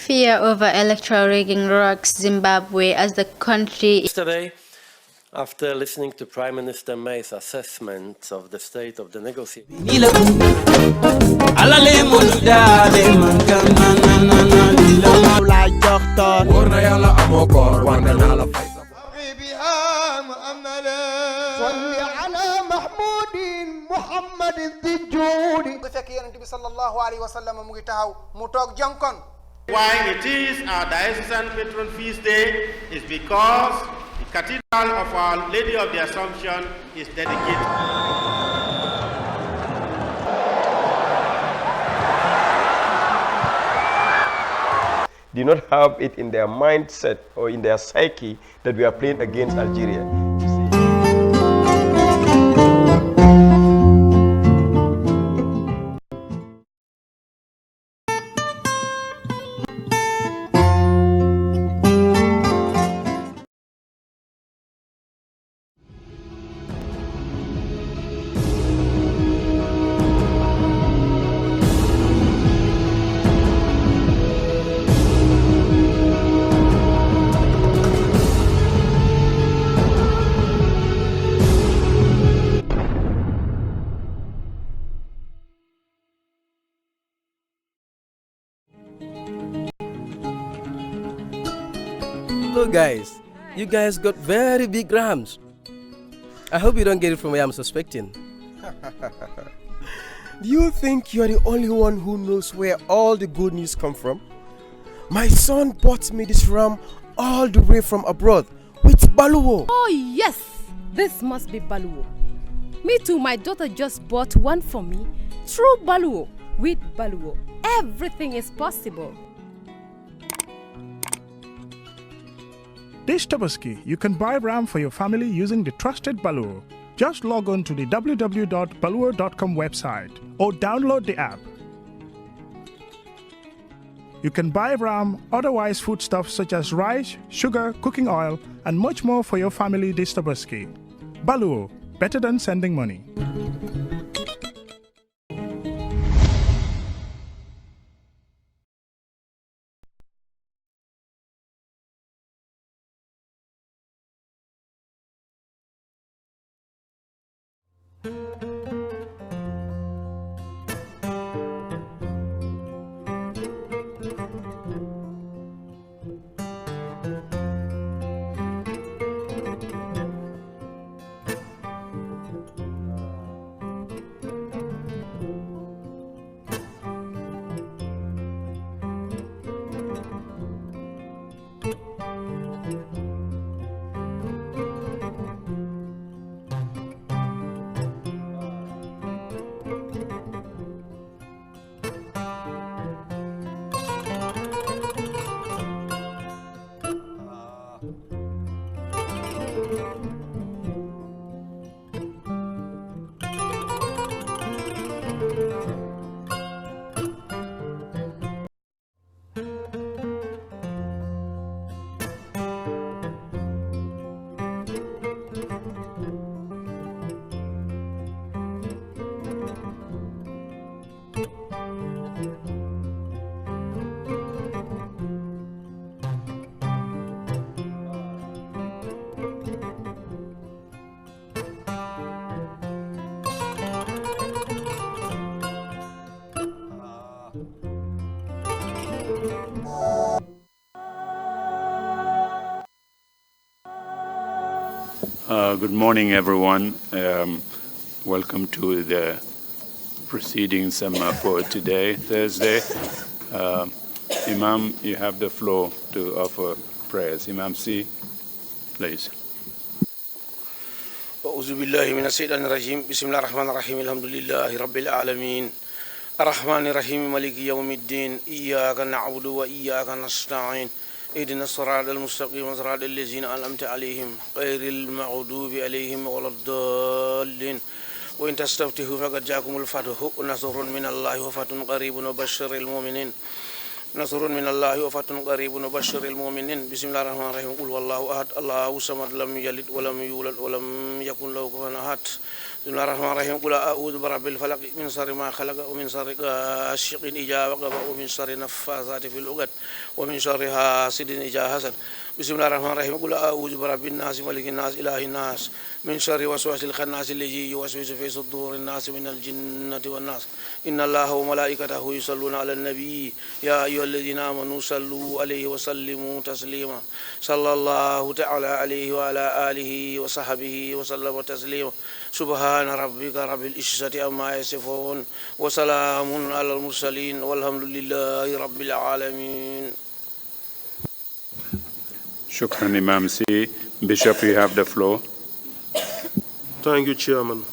Fear over electoral rigging rocks Zimbabwe as the country. Yesterday, after listening to Prime Minister May's assessment of the state of the negotiations, Why it is our diocesan patron feast day is because the Cathedral of Our Lady of the Assumption is dedicated. Do not have it in their mindset or in their psyche that we are playing against Algeria. Hello guys, you guys got very big rams. I hope you don't get it from where I'm suspecting. Do you think you're the only one who knows where all the good news come from? My son bought me this ram all the way from abroad with baluwo. Oh yes, this must be baluwo. Me too, my daughter just bought one for me. True baluwo. With baluwo, everything is possible. This Tabaski, you can buy ram for your family using the trusted Baluwo. Just log on to the www.baluwo.com website or download the app. You can buy ram, otherwise foodstuffs such as rice, sugar, cooking oil, and much more for your family this Tabaski. Baluwo, better than sending money. Good morning, everyone. Welcome to the proceedings for today, Thursday. Imam, you have the floor to offer prayers. Imam C, please. أعوذ بالله من الشيطان الرجيم بسم الله الرحمن الرحيم الحمد لله رب العالمين الرحمن الرحيم مالك يوم الدين إياك نعبد وإياك نستعين اهدنا الصراط المستقيم صراط الذين أنعمت عليهم غير المغضوب عليهم ولا الضالين وإن تستفتحوا فقد جاءكم الفتح ونصر من الله وفتح قريب وبشر المؤمنين نصر من الله وفتح قريب وبشر المؤمنين بسم الله الرحمن الرحيم قل والله أحد الله الصمد لم يلد ولم يولد ولم يكن له كفوا أحد بسم الله الرحمن الرحيم قل أعوذ برب الفلق من شر ما خلق ومن شر غاسق إذا وقب ومن شر النفاثات في العقد ومن شر حاسد إذا حسد بسم الله الرحمن الرحيم قل أعوذ برب الناس ملك الناس إله الناس من شر وسواس الخناس الذي يوسوس في صدور الناس من الجنة والناس إن الله وملائكته يصلون على النبي يا أيها الذين آمنوا صلوا عليه وسلموا تسليما صلى الله تعالى عليه وعلى آله وصحبه وسلم تسليما سبحان ربك رب العزة عما يصفون وسلام على المرسلين والحمد لله رب العالمين. Shukran, Imam C. Bishop, you have the floor. Thank you, Chairman.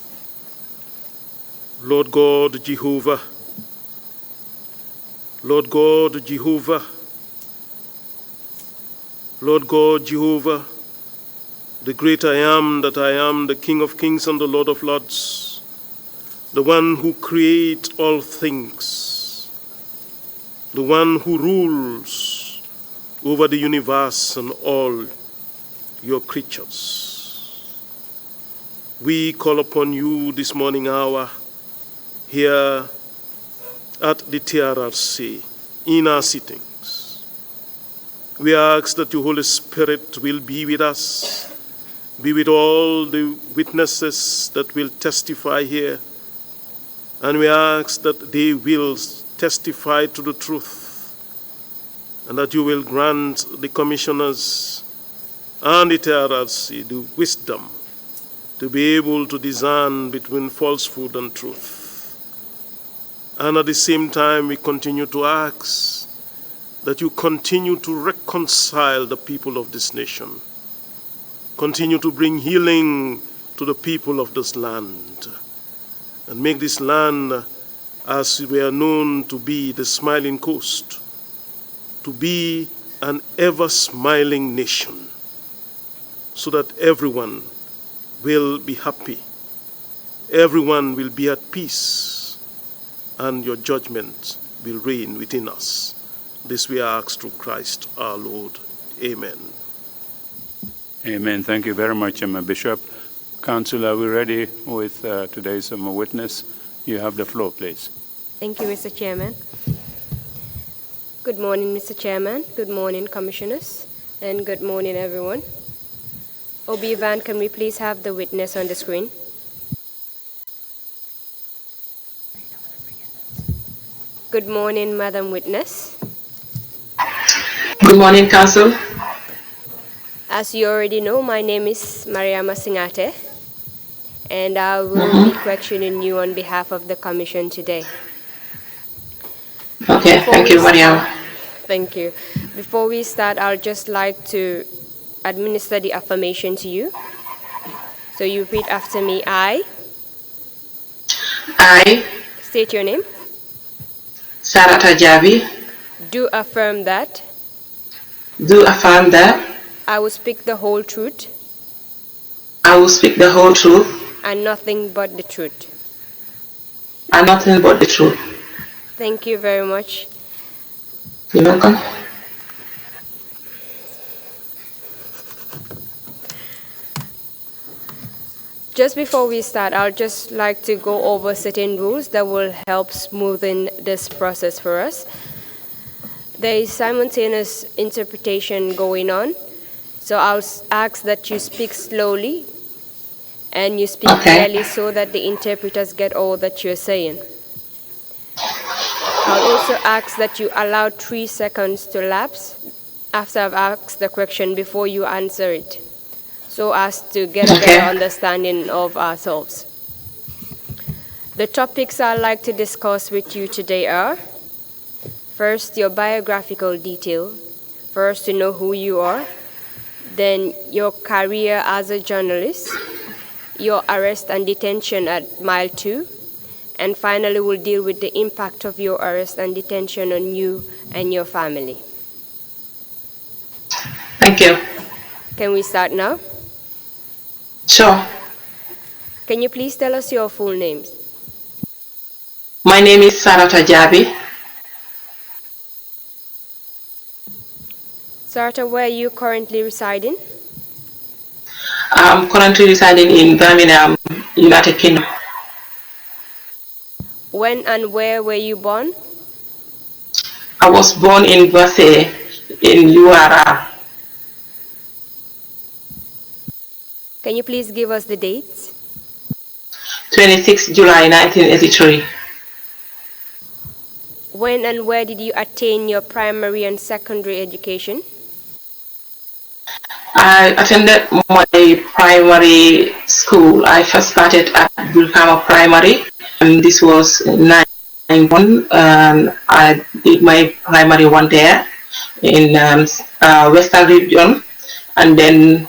Lord God, Jehovah, Lord God, Jehovah, Lord God, Jehovah, the great I am that I am, the King of kings and the Lord of lords, the one who creates all things, the one who rules over the universe and all your creatures. We call upon you this morning hour here at the Trrc in our sittings. We ask that your Holy Spirit will be with us, be with all the witnesses that will testify here, and we ask that they will testify to the truth, and that you will grant the commissioners and the Trrc the wisdom to be able to discern between falsehood and truth. And at the same time, we continue to ask that you continue to reconcile the people of this nation, continue to bring healing to the people of this land, and make this land, as we are known to be, the smiling coast, to be an ever-smiling nation, so that everyone will be happy, everyone will be at peace, and your judgment will reign within us. This we ask through Christ our Lord. Amen. Amen. Thank you very much, Bishop. Council, are we ready with today's witness? You have the floor, please. Thank you, Mr. Chairman. Good morning, Mr. Chairman. Good morning, Commissioners. And good morning, everyone. OB Van, can we please have the witness on the screen? Good morning, Madam Witness. Good morning, Council. As you already know, my name is Mariama Singate, and I will be questioning you on behalf of the Commission today. Okay, thank you, Mariama. Thank you. Before we start, I'll just like to administer the affirmation to you. So you repeat after me. I state your name. Sarata Jabi. Do affirm that. Do affirm that. I will speak the whole truth. I will speak the whole truth. And nothing but the truth. And nothing but the truth. Thank you very much. You're welcome. Just before we start, I'd just like to go over certain rules that will help smoothen this process for us. There is simultaneous interpretation going on, so I'll ask that you speak slowly and you speak clearly so that the interpreters get all that you're saying. I'll also ask that you allow 3 seconds to lapse after I've asked the question before you answer it, so as to get a better understanding of ourselves. The topics I'd like to discuss with you today are: first, your biographical detail, for us to know who you are; then your career as a journalist; your arrest and detention at mile 2; and finally, we'll deal with the impact of your arrest and detention on you and your family. Thank you. Can we start now? Sure. Can you please tell us your full names? My name is Sarata Jabi. Sarata, where are you currently residing? I'm currently residing in Birmingham, United Kingdom. When and where were you born? I was born in Versailles, in URR. Can you please give us the dates? 26 July 1983. When and where did you attain your primary and secondary education? I attended my primary school. I first started at Bulkama Primary, and this was 91. I did my primary one there in Western Region, and then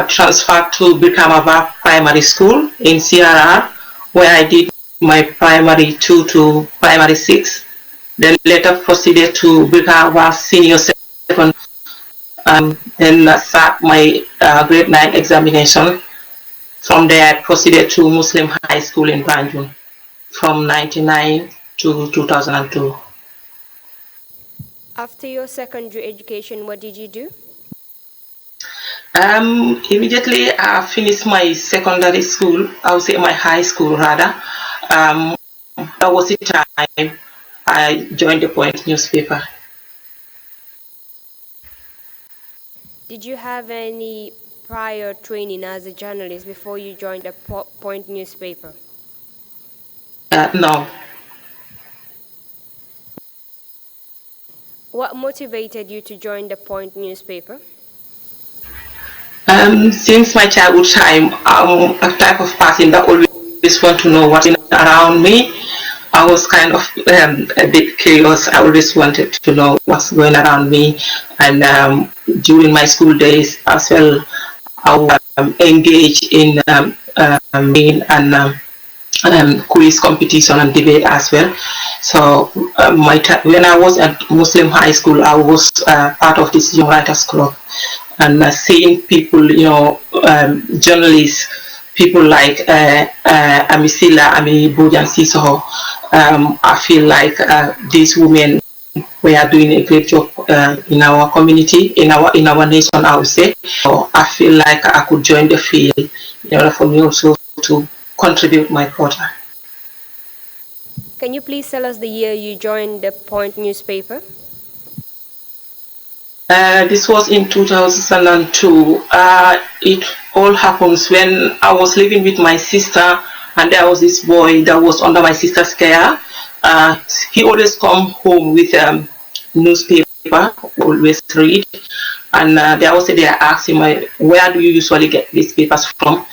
transferred to Bulkama Primary School in CRR, where I did my primary 2 to primary 6. Then later proceeded to Bulkama Senior Secondary. Then I sat my grade 9 examination. From there, I proceeded to Muslim High School in Banjul from 1999 to 2002. After your secondary education, what did you do? Immediately I finished my secondary school, I would say my high school rather. That was the time I joined the Point newspaper. Did you have any prior training as a journalist before you joined the Point newspaper? No. What motivated you to join the Point newspaper? Since my childhood time, I'm a type of person that always want to know what's around me. I was kind of a bit curious. I always wanted to know what's going around me. And during my school days as well, I was engaged in quiz competition and debate as well. So when I was at Muslim high school, I was part of this Young Writers Club. And seeing people, journalists, people like Amisila, Ami Bojan Sisoho, I feel like these women were doing a great job in our community, in our nation, I would say. So I feel like I could join the field in order for me also to contribute my quota. Can you please tell us the year you joined the Point newspaper? This was in 2002. It all happens when I was living with my sister, and there was this boy that was under my sister's care. He always come home with newspaper, always read. And there was a day I asked him, where do you usually get these papers from?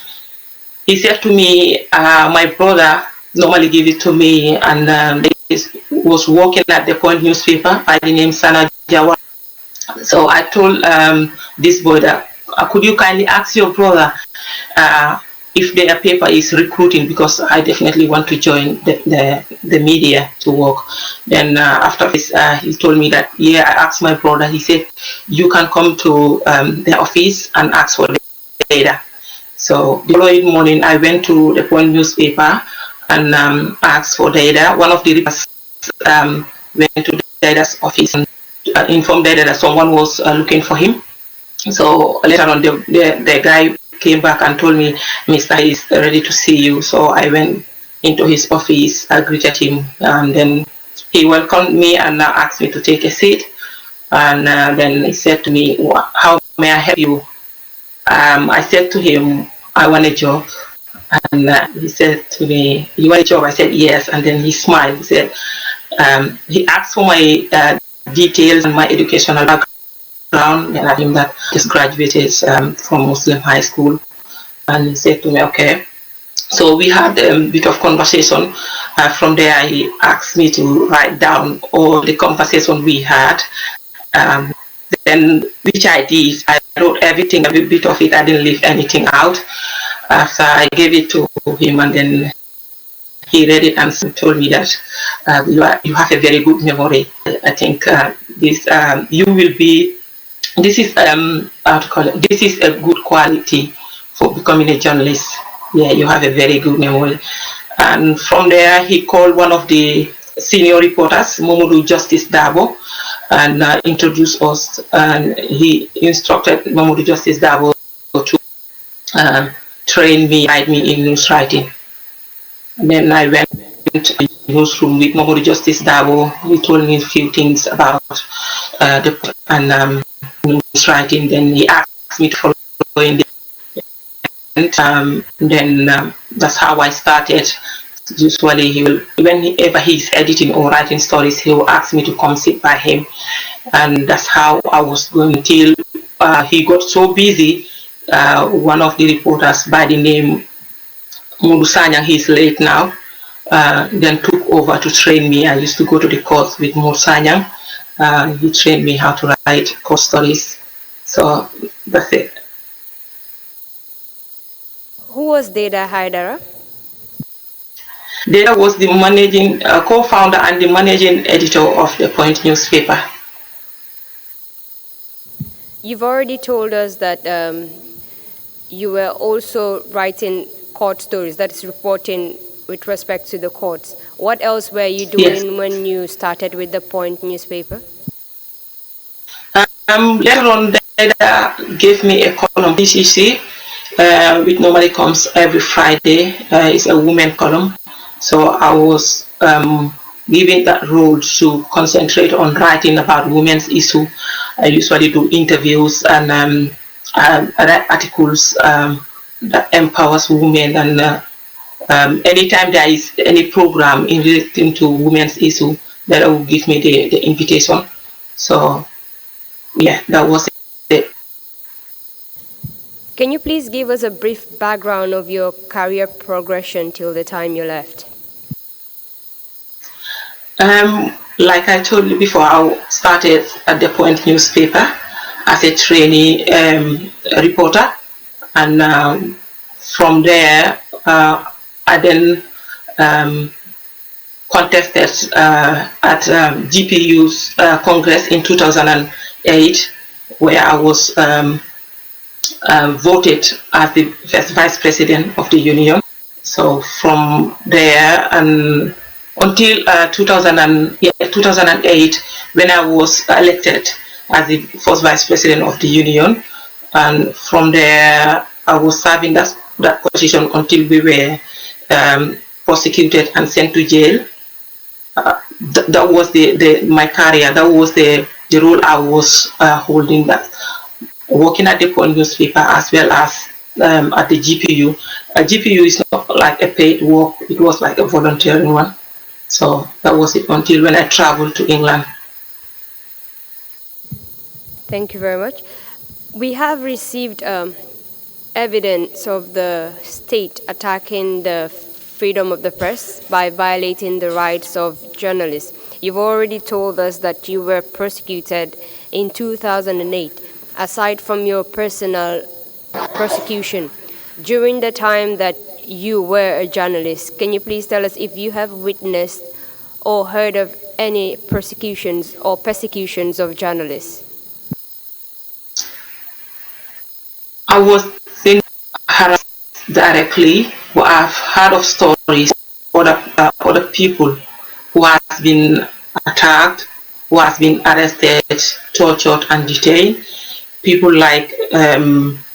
He said to me, my brother normally give it to me, and he was working at the Point newspaper by the name Sana Jawa. So I told this boy that could you kindly ask your brother if their paper is recruiting, because I definitely want to join the media to work. Then after this, he told me that, yeah, I asked my brother. He said, you can come to the office and ask for the data. So the following morning, I went to the Point newspaper and asked for data. One of the reporters went to the data's office and informed that someone was looking for him. So later on, the guy came back and told me, Mr. is ready to see you. So I went into his office, I greeted him, and then he welcomed me and asked me to take a seat. And then he said to me, how may I help you? I said to him, I want a job. And he said to me, you want a job? I said, yes. And then he smiled. He said, he asked for my details and my educational background, and I told him that I just graduated from Muslim high school. And he said to me, okay. So we had a bit of conversation. From there, he asked me to write down all the conversation we had. Then, which I did, I wrote everything, every bit of it. I didn't leave anything out. After I gave it to him, and then he read it and told me that you have a very good memory. I think you will be. This is how to call it. This is a good quality for becoming a journalist. Yeah, you have a very good memory. And from there, he called one of the senior reporters, Momodu Justice Dabo, and introduced us. And he instructed Momodu Justice Dabo to train me, guide me in news writing. And then I went to the newsroom with Momodu Justice Dabo. He told me a few things about the and news writing. Then he asked me to follow in the then that's how I started. Usually he will, whenever he's editing or writing stories, he will ask me to come sit by him, and that's how I was going till he got so busy. One of the reporters by the name Mudu Sanyang, he's late now, then took over to train me. I used to go to the course with Mudu Sanyang. He trained me how to write court stories. So that's it. Who was Deda Haidara? Deda was the managing co-founder and the managing editor of the Point newspaper. You've already told us that you were also writing court stories, that is reporting with respect to the courts. What else were you doing when you started with the Point newspaper? Later on, Deda gave me a column, DCC, which normally comes every Friday. It's a women column. So I was given that role to concentrate on writing about women's issue. I usually do interviews and write articles that empowers women. And anytime there is any program in relating to women's issue, that will give me the invitation. So yeah, that was it. Can you please give us a brief background of your career progression till the time you left? Like I told you before, I started at the Point newspaper as a trainee reporter, and from there I then contested at GPU's Congress in 2008, where I was voted as the first vice president of the union. So from there and until 2008, when I was elected as the first vice president of the union, and from there I was serving that position until we were prosecuted and sent to jail. That was my career. That was the role I was holding. That working at the Point newspaper as well as at the GPU. A GPU is not like a paid work; it was like a volunteering one. So that was it until when I traveled to England. Thank you very much. We have received evidence of the state attacking the freedom of the press by violating the rights of journalists. You've already told us that you were persecuted in 2008. Aside from your personal persecution, during the time that you were a journalist, can you please tell us if you have witnessed or heard of any persecutions or persecutions of journalists? I was harassed directly, but I've heard of stories of other people who have been attacked, who have been arrested, tortured, and detained. People like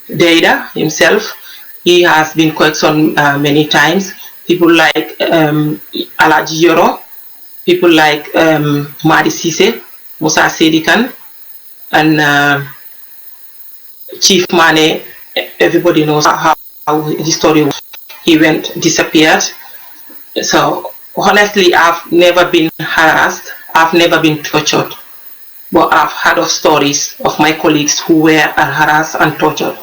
Deda himself, he has been questioned many times. People like Alaji Yoro, people like Madi Sise, Musa Sedikan, and Chief Mane. Everybody knows how his story was. He disappeared. So honestly, I've never been harassed. I've never been tortured. But I've heard of stories of my colleagues who were harassed and tortured.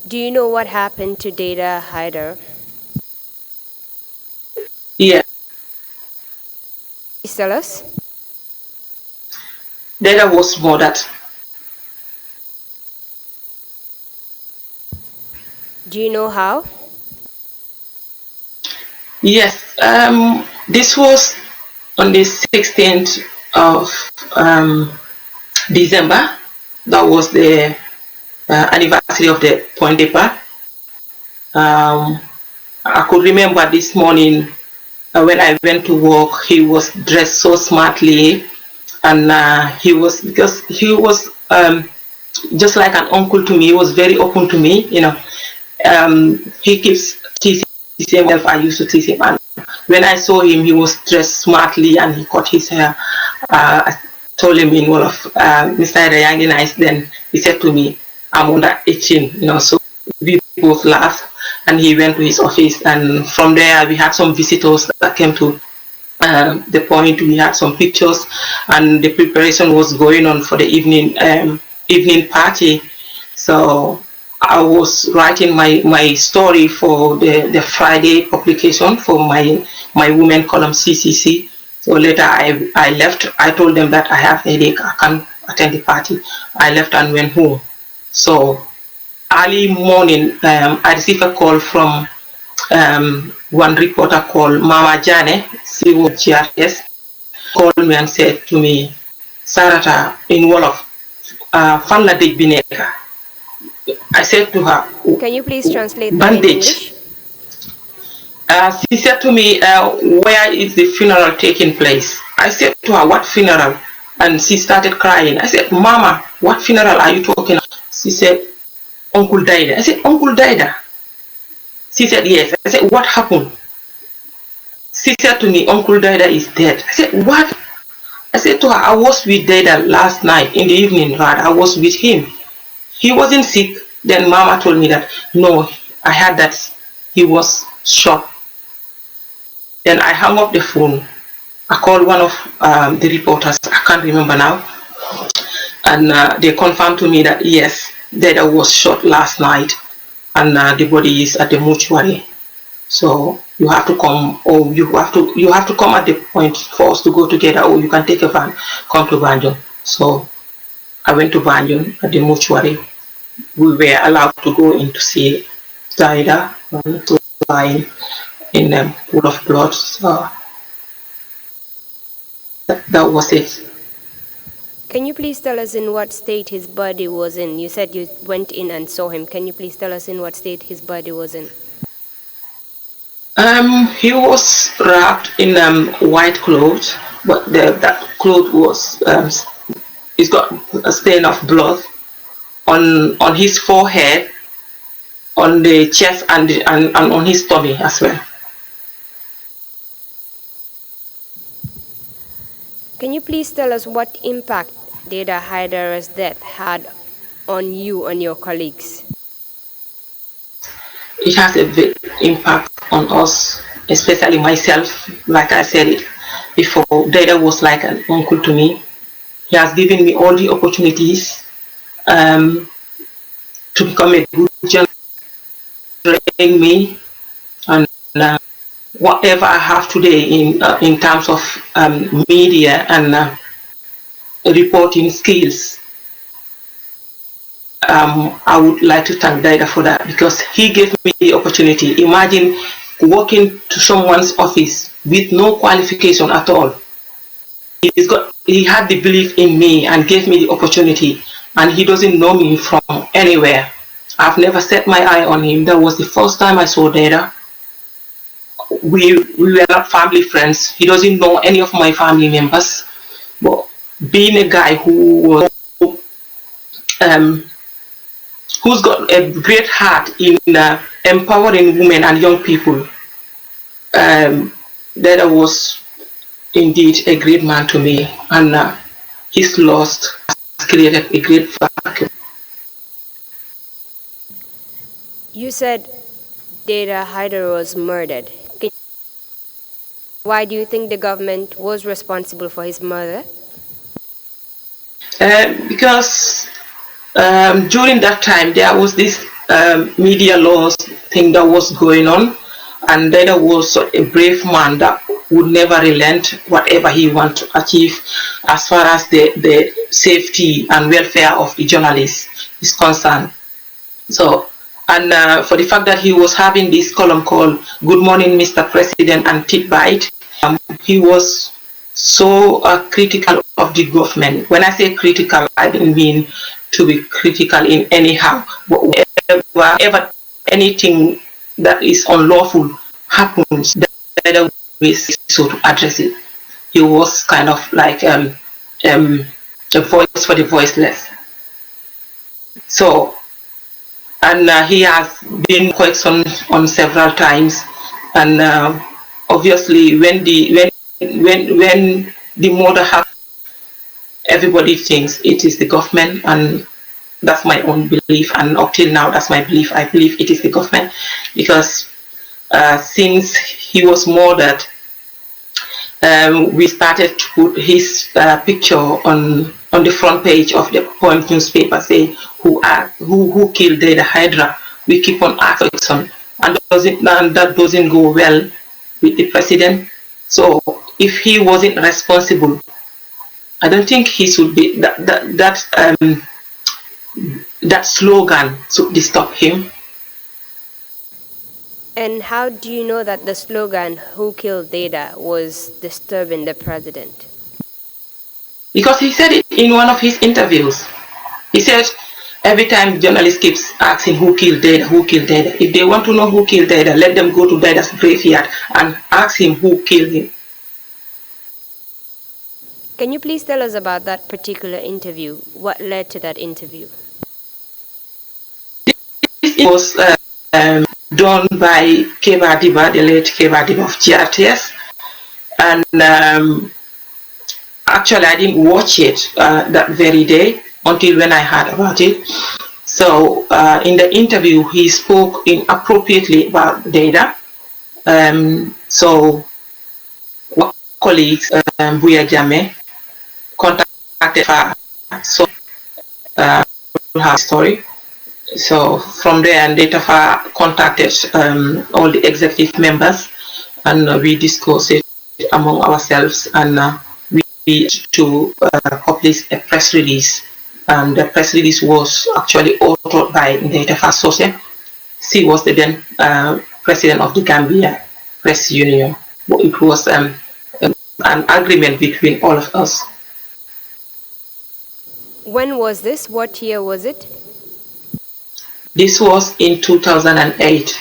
Do you know what happened to Deda Haidara? Yeah. Please tell us. Deda was murdered. Do you know how? Yes. This was on the 16th of December. That was the anniversary of the Point paper. I could remember this morning when I went to work, he was dressed so smartly, and he was just like an uncle to me. He was very open to me, you know. He keeps teasing himself. I used to tease him, and when I saw him, he was dressed smartly and he cut his hair. I told him in one of Mr. Yangi nice. Then he said to me, "I'm under 18," you know. So we both laughed, and he went to his office, and from there we had some visitors that came to the point. We had some pictures, and the preparation was going on for the evening party. So I was writing my story for the Friday publication for my women column CCC. So later I left. I told them that I have a headache, I can't attend the party. I left and went home. So early morning, I received a call from one reporter called Mama Jane. She was GRS, called me and said to me, Sarata, in Wolof, fan la dej bi nekk. I said to her, Can you please translate that in bandage. English? She said to me, where is the funeral taking place? I said to her, what funeral? And she started crying. I said, Mama, what funeral are you talking about? She said, Uncle Daida. I said, Uncle Daida? She said, yes. I said, what happened? She said to me, Uncle Daida is dead. I said, what? I said to her, I was with Daida last night in the evening, right? I was with him. He wasn't sick. Then Mama told me that, no, I heard that he was shot. Then I hung up the phone. I called one of the reporters, I can't remember now. And they confirmed to me that, yes, Daida was shot last night. And the body is at the mortuary. So you have to come, or you have to come at the point for us to go together, or you can take a van, come to Banjul. So I went to Banjul at the mortuary. We were allowed to go in to see Daida, to lie in a pool of blood. So that was it. Can you please tell us in what state his body was in? You said you went in and saw him. Can you please tell us in what state his body was in? He was wrapped in white clothes, but that cloth was it's got a stain of blood on his forehead, on the chest, and on his tummy as well. Can you please tell us what impact Deda Haidara's death had on you and your colleagues? It has a big impact on us, especially myself. Like I said it before, Deda was like an uncle to me. He has given me all the opportunities to become a good journalist, train me, and whatever I have today in terms of media and reporting skills. I would like to thank Daida for that, because he gave me the opportunity. Imagine walking to someone's office with no qualification at all. He had the belief in me and gave me the opportunity, and he doesn't know me from anywhere. I've never set my eye on him. That was the first time I saw Daida. We were not family friends. He doesn't know any of my family members. But being a guy who who's got a great heart in empowering women and young people, Deda was indeed a great man to me, and his loss has created a great vacuum. You said Deda Haidar was murdered. Why do you think the government was responsible for his murder? Because during that time there was this media laws thing that was going on, and Deda was a brave man that would never relent whatever he wanted to achieve as far as the safety and welfare of the journalists is concerned. So, and for the fact that he was having this column called Good Morning Mr. President and Tit Bite, he was so critical of the government. When I say critical, I don't mean to be critical in anyhow, but whenever anything that is unlawful happens, there is so to address it. He was kind of like a voice for the voiceless. So, and he has been questioned on several times, and obviously when the mother has, everybody thinks it is the government, and that's my own belief, and up till now that's my belief. I believe it is the government, because since he was murdered, we started to put his picture on the front page of the Point newspaper, saying who killed the Hydra. We keep on asking, and that doesn't go well with the president. So if he wasn't responsible, I don't think he should be that slogan should stop him. And how do you know that the slogan, "Who killed Data," was disturbing the president? Because he said it in one of his interviews. He said every time journalist keeps asking who killed Data, who killed Data. If they want to know who killed Data, let them go to Data's graveyard and ask him who killed him. Can you please tell us about that particular interview? What led to that interview? It was done by Keba Diba, the late Keba Diba of GRTS. And actually, I didn't watch it that very day until when I heard about it. So in the interview, he spoke inappropriately about Data. So one colleagues, Buya Jame, contacted her, so her story. So from there, and Datafa contacted all the executive members, and we discussed it among ourselves, and we to publish a press release. And the press release was actually authored by Datafa Sose. She was the then president of the Gambia Press Union. It was an agreement between all of us. When was this? What year was it? This was in 2008.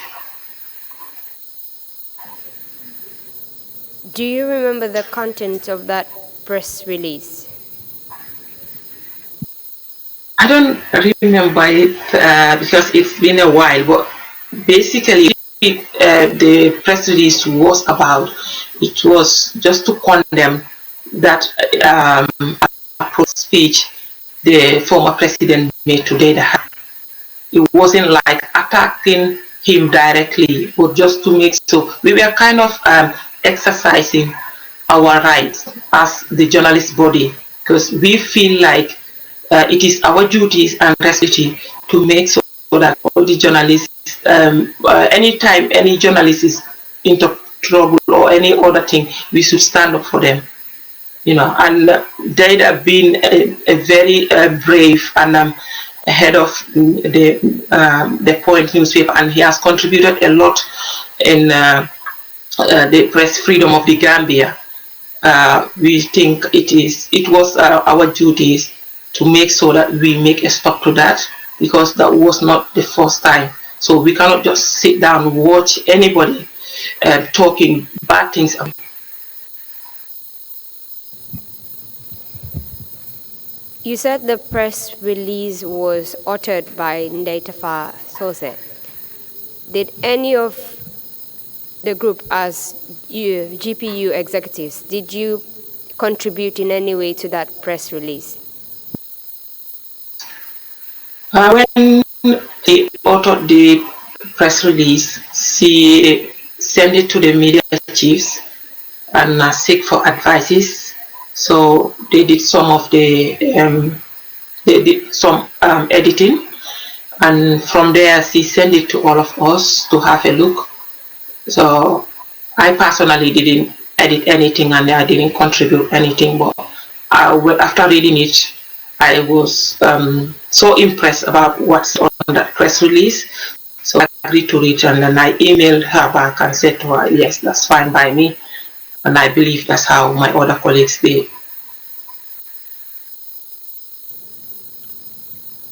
Do you remember the content of that press release? I don't remember it because it's been a while, but basically the press release was about, it was just to condemn that speech the former president made today. It wasn't like attacking him directly, but just to make so we were kind of exercising our rights as the journalist body, because we feel like it is our duties and responsibility to make so that all the journalists, anytime any journalist is into trouble or any other thing, we should stand up for them. You know, and they have been a very brave and head of the Point newspaper, and he has contributed a lot in the press freedom of the Gambia. We think it was our duties to make sure that we make a stop to that, because that was not the first time. So we cannot just sit down and watch anybody talking bad things. You said the press release was authored by Ndaitafa Sose. Did any of the group, as you, GPU executives, did you contribute in any way to that press release? When they authored the press release, she sent it to the media chiefs and seek for advices. So they did some of the editing, and from there she sent it to all of us to have a look. So I personally didn't edit anything, and I didn't contribute anything, but after reading it, I was so impressed about what's on that press release. So I agreed to it, and then I emailed her back and said to her, yes, that's fine by me. And I believe that's how my other colleagues did.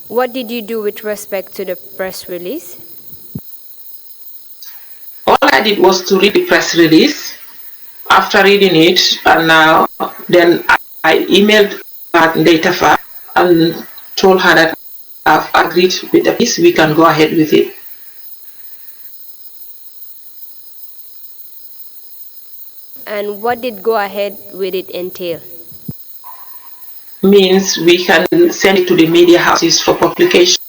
What did you do with respect to the press release? All I did was to read the press release. After reading it, and then I emailed Datafa and told her that have agreed with the piece, we can go ahead with it. And what did go ahead with it entail? Means we can send it to the media houses for publication.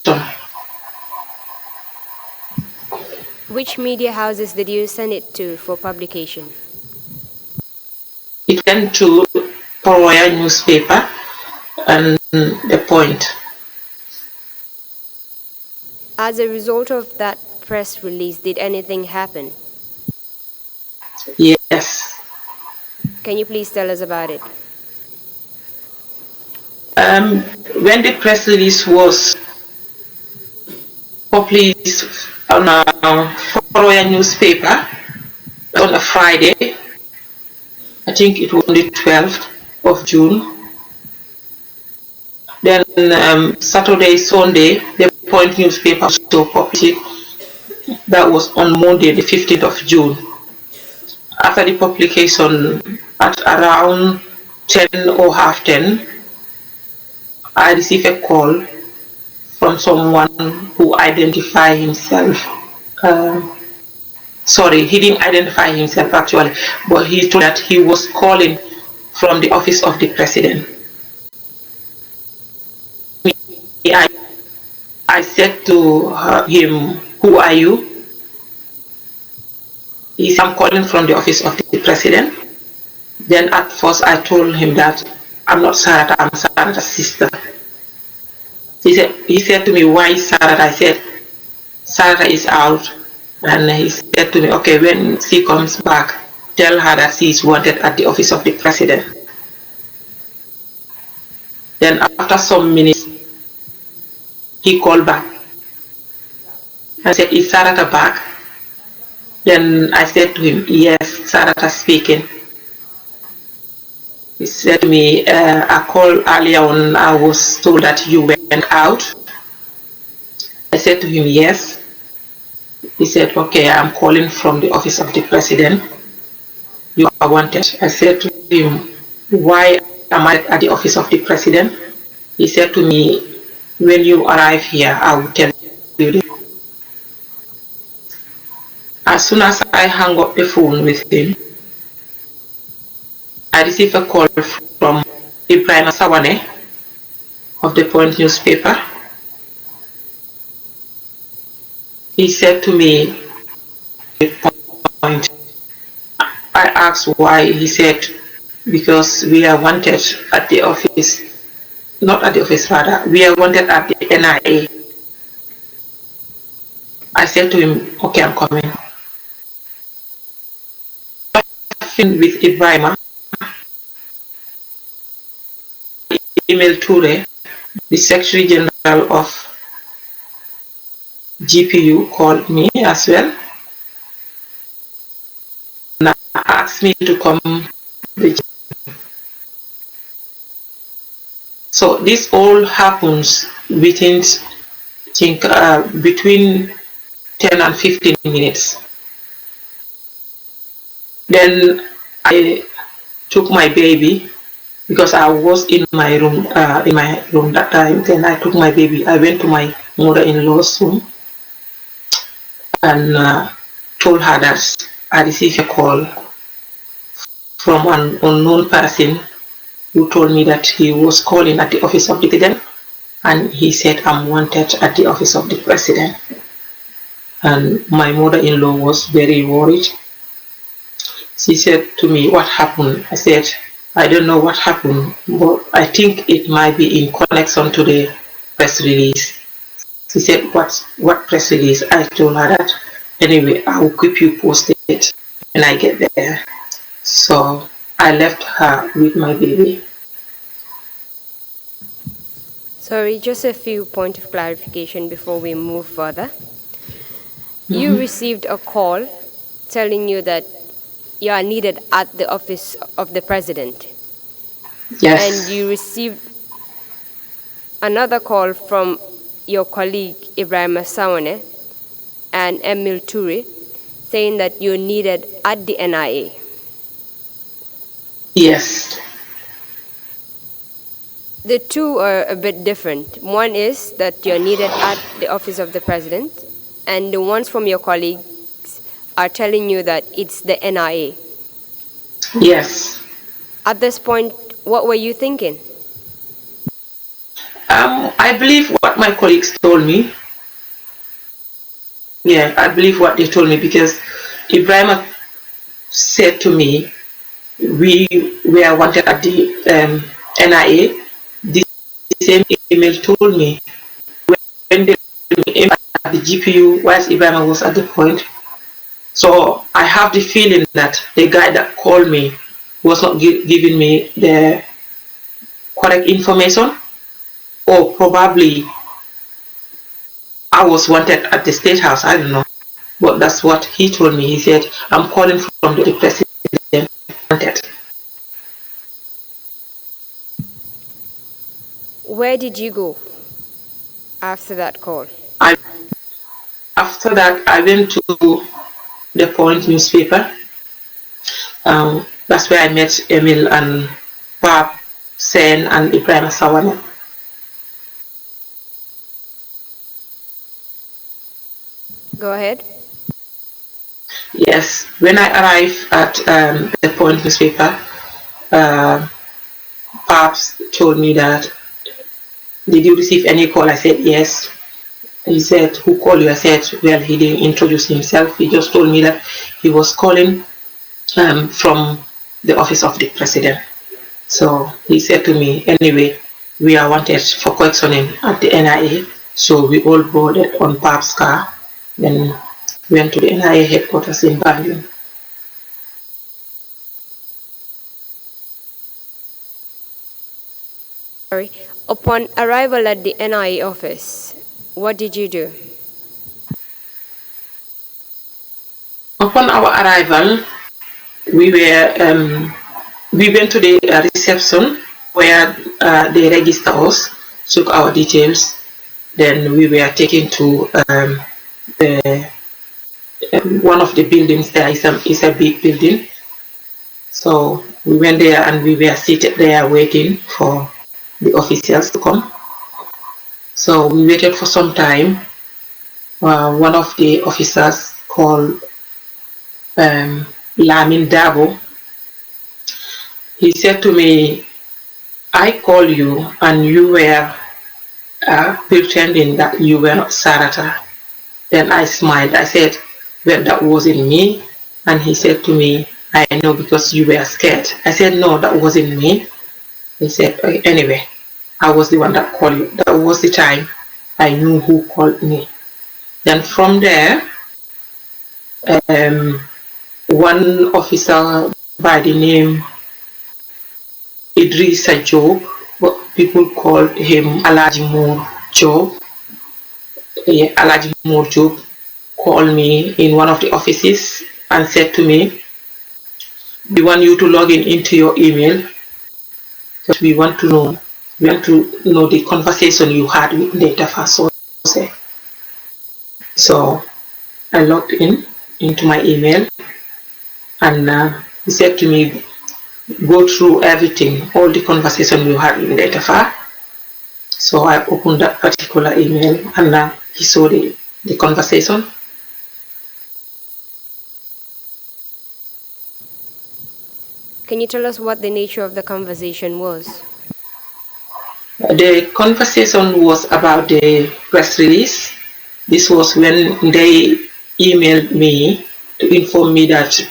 Which media houses did you send it to for publication? It went to Royal newspaper and The Point. As a result of that press release, did anything happen? Yes. Can you please tell us about it? When the press release was published on a Royal newspaper on a Friday, I think it was on the 12th of June. Then Saturday, Sunday, the Point newspaper also published it. That was on Monday, the 15th of June. After the publication, at around 10 or half 10, I received a call from someone who identified himself. Sorry, he didn't identify himself actually, but he told that he was calling from the office of the president. I said to him, "Who are you?" He said, "I'm calling from the office of the president." Then at first I told him that I'm not Sarah, I'm Sarah's sister. He said to me, "Why Sarah?" I said, "Sarah is out." And he said to me, "Okay, when she comes back, tell her that she is wanted at the office of the president." Then after some minutes, he called back. I said, "Is Sarah back?" Then I said to him, "Yes, Sarah speaking." He said to me, "I called earlier on, I was told that you went out." I said to him, "Yes." He said, "Okay, I'm calling from the office of the president. You are wanted." I said to him, "Why am I at the office of the president?" He said to me, "When you arrive here, I will tell you." As soon as I hung up the phone with him, I received a call from Ibrahim Sawane of the Point newspaper. He said to me, "Point." I asked why. He said, "Because we are wanted at the office, not at the office rather, we are wanted at the NIA." I said to him, "Okay, I'm coming." With Ibrahim, email Trrc, the Secretary General of GPU, called me as well and asked me to come. So this all happens within, I think, between 10 and 15 minutes. Then I took my baby because I was in my room that time. Then I took my baby. I went to my mother-in-law's room and told her that I received a call from an unknown person who told me that he was calling at the office of the president, and he said, "I'm wanted at the office of the president." And my mother-in-law was very worried. She said to me, "What happened?" I said, "I don't know what happened, but I think it might be in connection to the press release." She said, what press release?" I told her that, "Anyway, I will keep you posted when I get there." So I left her with my baby. Sorry, just a few points of clarification before we move further. You received a call telling you that you are needed at the office of the president. Yes. And you received another call from your colleague Ibrahim Sawane and Emil Trrc saying that you're needed at the NIA. Yes. The two are a bit different. One is that you're needed at the office of the president, and the ones from your colleagues are telling you that it's the NIA. Yes. At this point, what were you thinking? I believe what my colleagues told me. Yeah, I believe what they told me because Ibrahim said to me, we were wanted at the NIA. The same email told me when they aim at the GPU, whilst Ibrahim was at the point. So I have the feeling that the guy that called me was not giving me the correct information, or probably I was wanted at the State House. I don't know, but that's what he told me. He said, "I'm calling from the president wanted." Where did you go after that call? After that, I went to the Point newspaper. That's where I met Emil and Pap, Sen, and Ibrahim Sawane. Go ahead. Yes, when I arrived at the Point newspaper, Paps told me that, "Did you receive any call?" I said, "Yes." He said, "Who called you?" I said, "Well, he didn't introduce himself. He just told me that he was calling from the office of the president." So he said to me, "Anyway, we are wanted for questioning at the NIA." So we all boarded on Pap's car, then went to the NIA headquarters in Banjul. Upon arrival at the NIA office, what did you do? Upon our arrival, we went to the reception where they register us, took our details. Then we were taken to one of the buildings. There is a big building. So we went there and we were seated there waiting for the officials to come. So we waited for some time. One of the officers called Lamin Dabo. He said to me, "I called you and you were pretending that you were not Sarata." Then I smiled. I said, "Well, that wasn't me." And he said to me, "I know because you were scared." I said, "No, that wasn't me." He said, "Anyway, I was the one that called you." That was the time I knew who called me. Then from there, one officer by the name Idrissa Job, but people called him Alaji Moore Job. Alaji Moore Job called me in one of the offices and said to me, "We want you to log in into your email because we want to know the conversation you had with Data Source." So I logged into my email, and he said to me, "Go through everything, all the conversation you had with Data." So I opened that particular email, and he saw the conversation. Can you tell us what the nature of the conversation was? The conversation was about the press release. This was when they emailed me to inform me that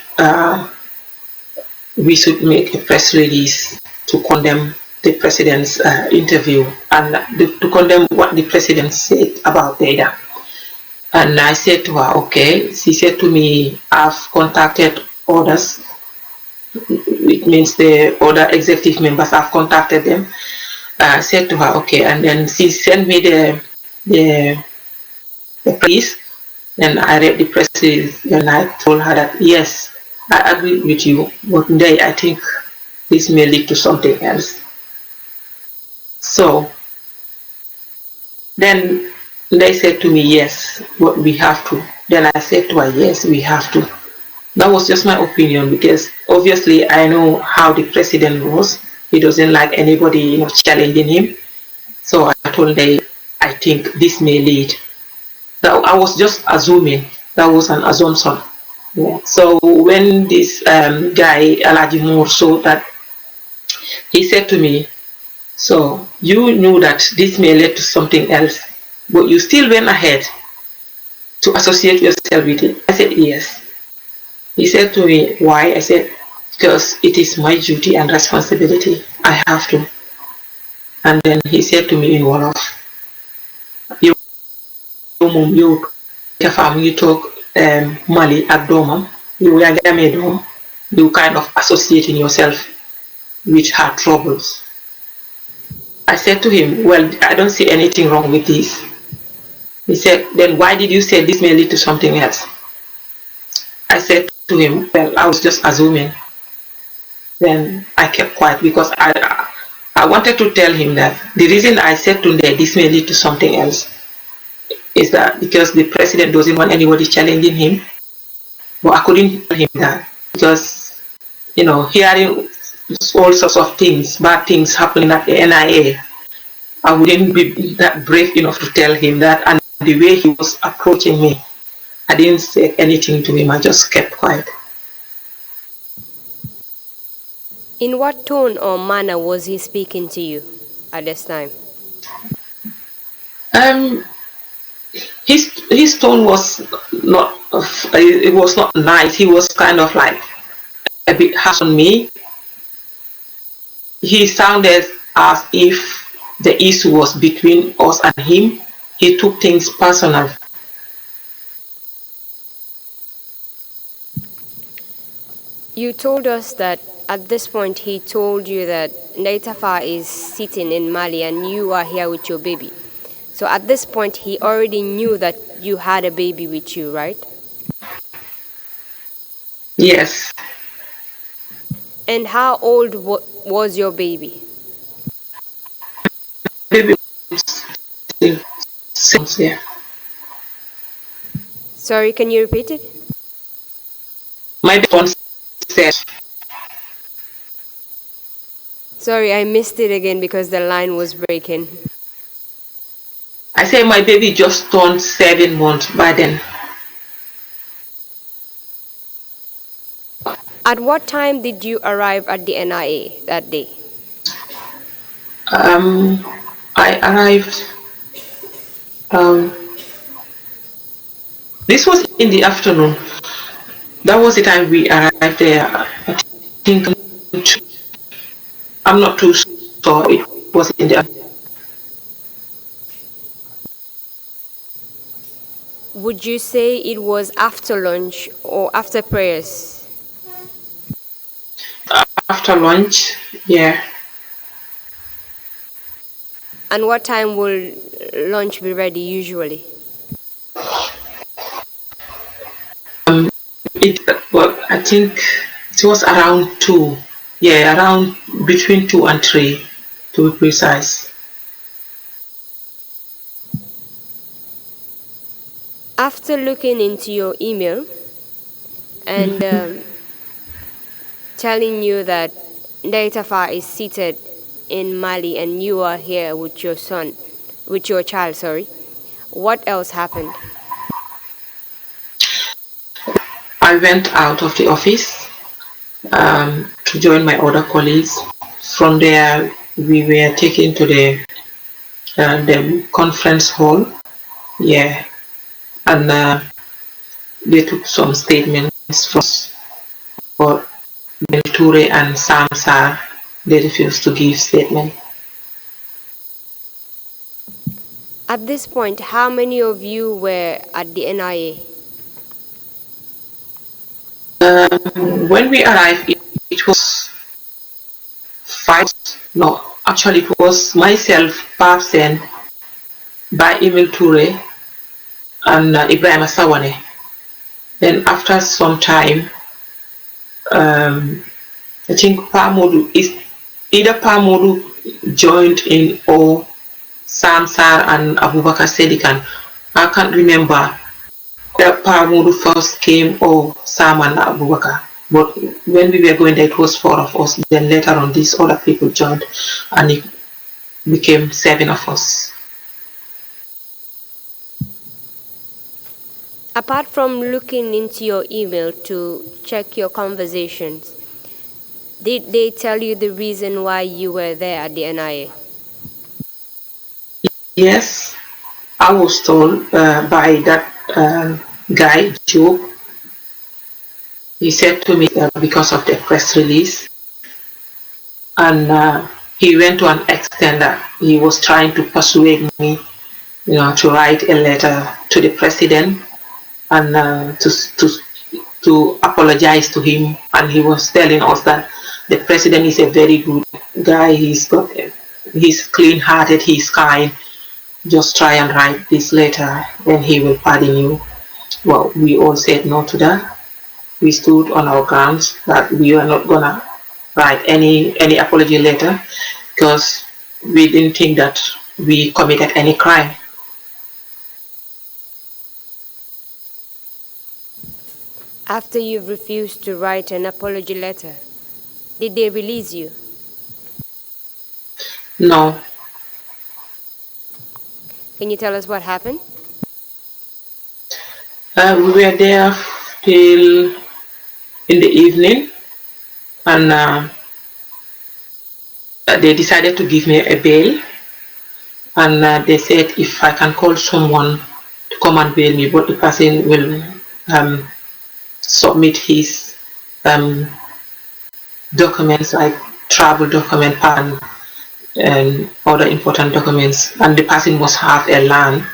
we should make a press release to condemn the president's interview and to condemn what the president said about data. And I said to her, "Okay." She said to me, "I've contacted others." It means the other executive members. I've contacted them. I said to her, "Okay," and then she sent me the press. Then I read the press release, and I told her that, "Yes, I agree with you, but today I think this may lead to something else." So then they said to me, "Yes, but we have to." Then I said to her, "Yes, we have to." That was just my opinion because obviously I know how the president was. He doesn't like anybody, challenging him. So I told them, I think this may lead. I was just assuming. That was an assumption. Yeah. So when this guy, Alaji Moore, saw that, he said to me, so you knew that this may lead to something else, but you still went ahead to associate yourself with it. I said, yes. He said to me, why? I said, because it is my duty and responsibility. I have to. And then he said to me in Wolof, you farm, you talk Mali at Domam, you are you kind of associating yourself with her troubles. I said to him, well, I don't see anything wrong with this. He said, then why did you say this may lead to something else? I said to him, well, I was just assuming. Then I kept quiet because I wanted to tell him that the reason I said today this may lead to something else is that because the president doesn't want anybody challenging him. But I couldn't tell him that because, hearing all sorts of things, bad things happening at the NIA, I wouldn't be that brave enough to tell him that. And the way he was approaching me, I didn't say anything to him. I just kept quiet. In what tone or manner was he speaking to you at this time? His tone was not, it was not nice. He was kind of like a bit harsh on me. He sounded as if the issue was between us and him. He took things personal. You told us that at this point he told you that Naitafa is sitting in Mali and you are here with your baby. So at this point he already knew that you had a baby with you, right? Yes. And how old was your baby? Baby was 6 months, yeah. Sorry, can you repeat it? My baby said. Sorry, I missed it again because the line was breaking. I say my baby just turned 7 months by then. At what time did you arrive at the NIA that day? I arrived. This was in the afternoon. That was the time we arrived there. I think I'm not too sure. It was in the afternoon. Would you say it was after lunch or after prayers? After lunch, yeah. And what time will lunch be ready usually? I think it was around 2. Yeah, around between 2 and 3 to be precise. After looking into your email and telling you that Daitafa is seated in Mali and you are here with your child, what else happened? I went out of the office to join my other colleagues. From there, we were taken to the conference hall. Yeah, and they took some statements from us. But Trrc and Samsar, they refused to give statement. At this point, how many of you were at the NIA? When we arrived, it was 5. No, actually it was myself, Papsen, by Emil Trrc, and Ibrahim Sawane. Then after some time, I think either Pamodu joined in or Samsar and Abubakar Sedikan. I can't remember that Pamodu first came or Sam and Abubakar. But when we were going there, it was 4 of us. Then later on, these other people joined, and it became 7 of us. Apart from looking into your email to check your conversations, did they tell you the reason why you were there at the NIA? Yes, I was told by that guy, Joe. He said to me because of the press release, and he went to an extent that he was trying to persuade me, to write a letter to the president and to apologize to him. And he was telling us that the president is a very good guy. He's clean-hearted. He's kind. Just try and write this letter, then he will pardon you. Well, we all said no to that. We stood on our grounds that we were not gonna write any apology letter because we didn't think that we committed any crime. After you refused to write an apology letter, did they release you? No. Can you tell us what happened? We were there till in the evening, and they decided to give me a bail, and they said if I can call someone to come and bail me, but the person will submit his documents like travel document and other important documents, and the person must have a land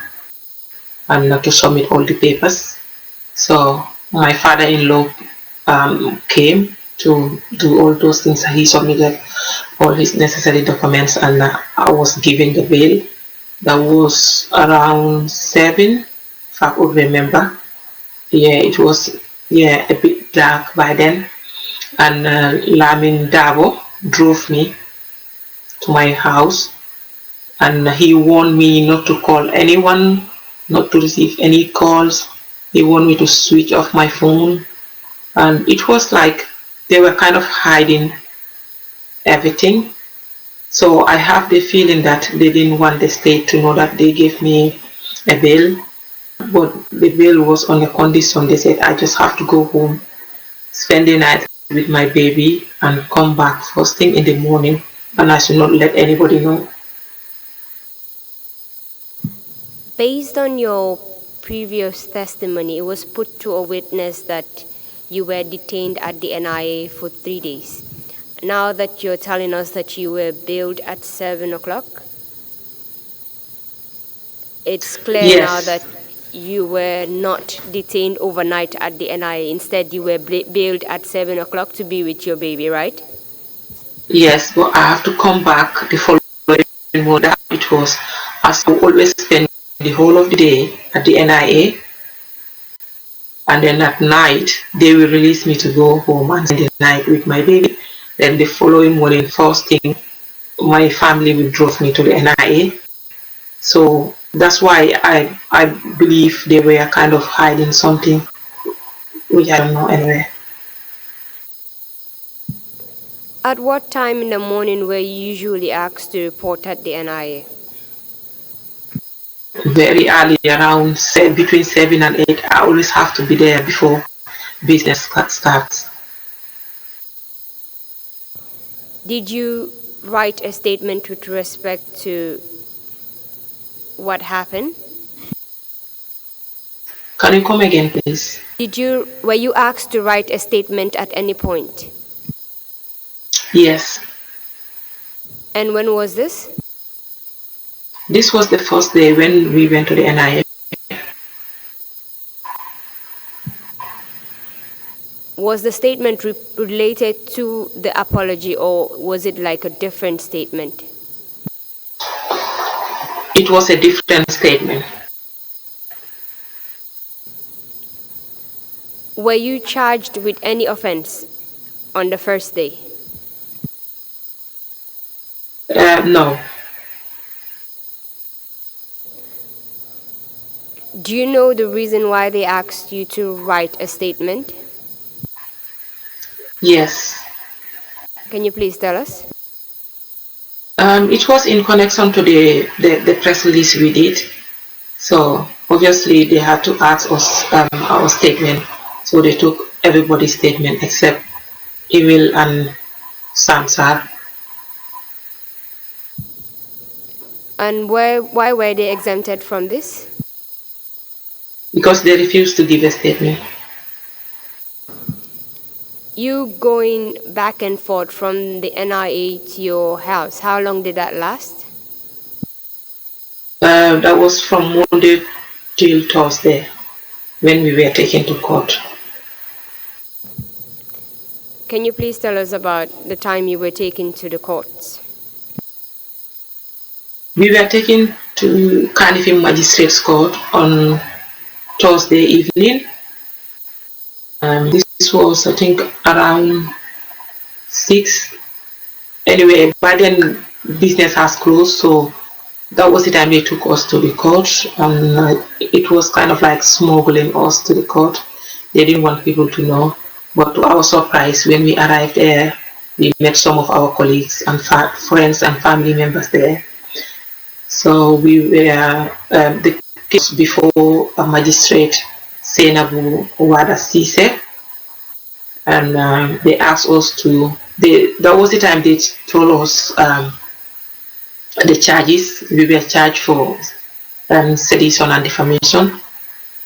and not to submit all the papers. So my father-in-law came to do all those things. He submitted all his necessary documents, and I was given the bail. That was around 7, if I could remember. Yeah, it was a bit dark by then. And Lamin Davo drove me to my house, and he warned me not to call anyone, not to receive any calls. He warned me to switch off my phone, and it was like they were kind of hiding everything. So I have the feeling that they didn't want the state to know that they gave me a bail, but the bail was on a condition. They said I just have to go home, spend the night with my baby, and come back first thing in the morning, and I should not let anybody know. Based on your previous testimony, it was put to a witness that you were detained at the NIA for 3 days. Now that you're telling us that you were bailed at 7 o'clock, it's clear now that you were not detained overnight at the NIA. Instead, you were bailed at 7 o'clock to be with your baby, right? Yes, but I have to come back the following morning. It was as I always spend the whole of the day at the NIA, and then at night they will release me to go home and spend the night with my baby. Then the following morning, first thing, my family will drove me to the NIA. So that's why I believe they were kind of hiding something, which I don't know anyway. At what time in the morning were you usually asked to report at the NIA? Very early, around between 7 and 8. I always have to be there before business starts. Did you write a statement with respect to what happened? Can you come again, please? Were you asked to write a statement at any point? Yes. And when was this? This was the first day when we went to the NIA. Was the statement related to the apology, or was it like a different statement? It was a different statement. Were you charged with any offense on the first day? No. Do you know the reason why they asked you to write a statement? Yes. Can you please tell us? It was in connection to the press release we did. So obviously they had to ask us our statement. So they took everybody's statement except Emil and Samsar. And why were they exempted from this? Because they refused to give a statement. You going back and forth from the NIA to your house, how long did that last? That was from Monday till Thursday when we were taken to court. Can you please tell us about the time you were taken to the courts? We were taken to Carnifing Magistrates Court on Thursday evening. This was, I think, around 6. Anyway, by then business has closed, so that was the time they took us to the court, and it was kind of like smuggling us to the court. They didn't want people to know, but to our surprise, when we arrived there, we met some of our colleagues and friends and family members there. So we were the case before a magistrate, Senabu Wada Sise, and they asked us to. That was the time they told us the charges. We were charged for sedition and defamation.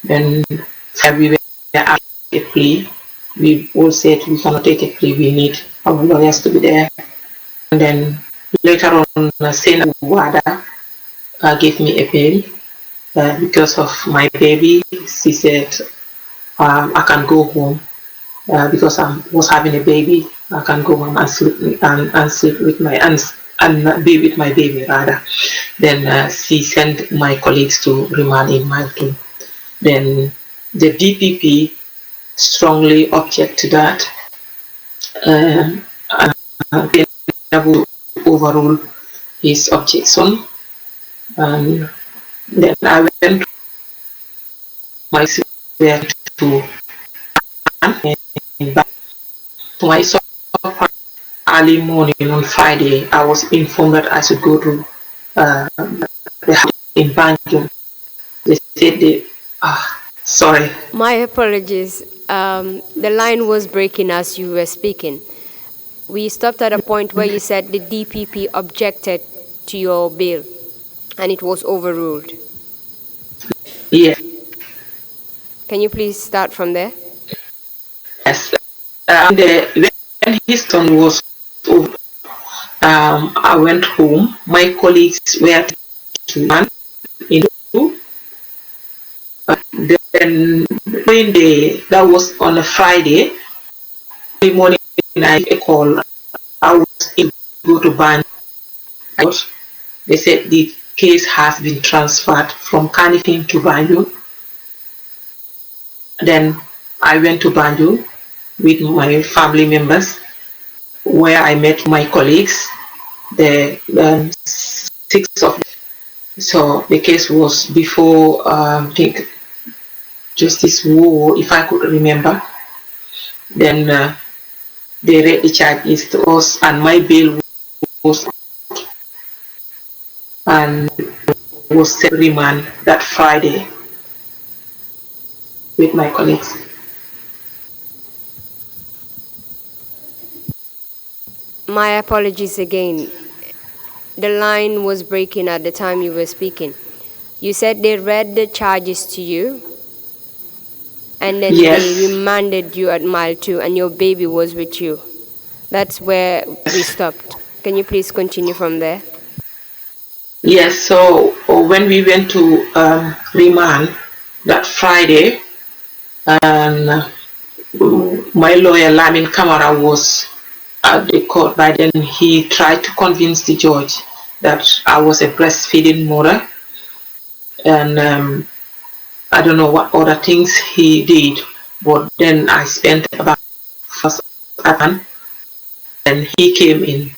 Then we were asked a plea. We all said we cannot take a plea. We need our lawyers to be there. And then later on, Senabu Wada gave me a bail. Because of my baby, she said I can go home because I was having a baby. I can go home and sleep with my and be with my baby rather. Then she sent my colleagues to remand in Mile 2. Then the DPP strongly object to that, and they never overrule his objection. And then I went my sister to my surprise, early morning on Friday, I was informed that I should go to the house in Banjul. They said sorry. My apologies. The line was breaking as you were speaking. We stopped at a point where you said the DPP objected to your bill and it was overruled. Yes. Can you please start from there? Yes. When his son was over, I went home. My colleagues were to man in then during that was on a Friday. The morning I call, I was able to go to Ban. They said the case has been transferred from Kanifing to Banjul. Then I went to Banjul with my family members, where I met my colleagues, the 6 of them. So the case was before, I think, Justice Wu, if I could remember. Then they read the charges to us, and my bail was set remand that Friday with my colleagues. My apologies again. The line was breaking at the time you were speaking. You said they read the charges to you, and then they remanded you at Mile 2, and your baby was with you. That's where we stopped. Can you please continue from there? Yes, so when we went to remand that Friday, and my lawyer Lamin Kamara was at the court. By then he tried to convince the judge that I was a breastfeeding mother, and I don't know what other things he did, but then I spent about first and he came in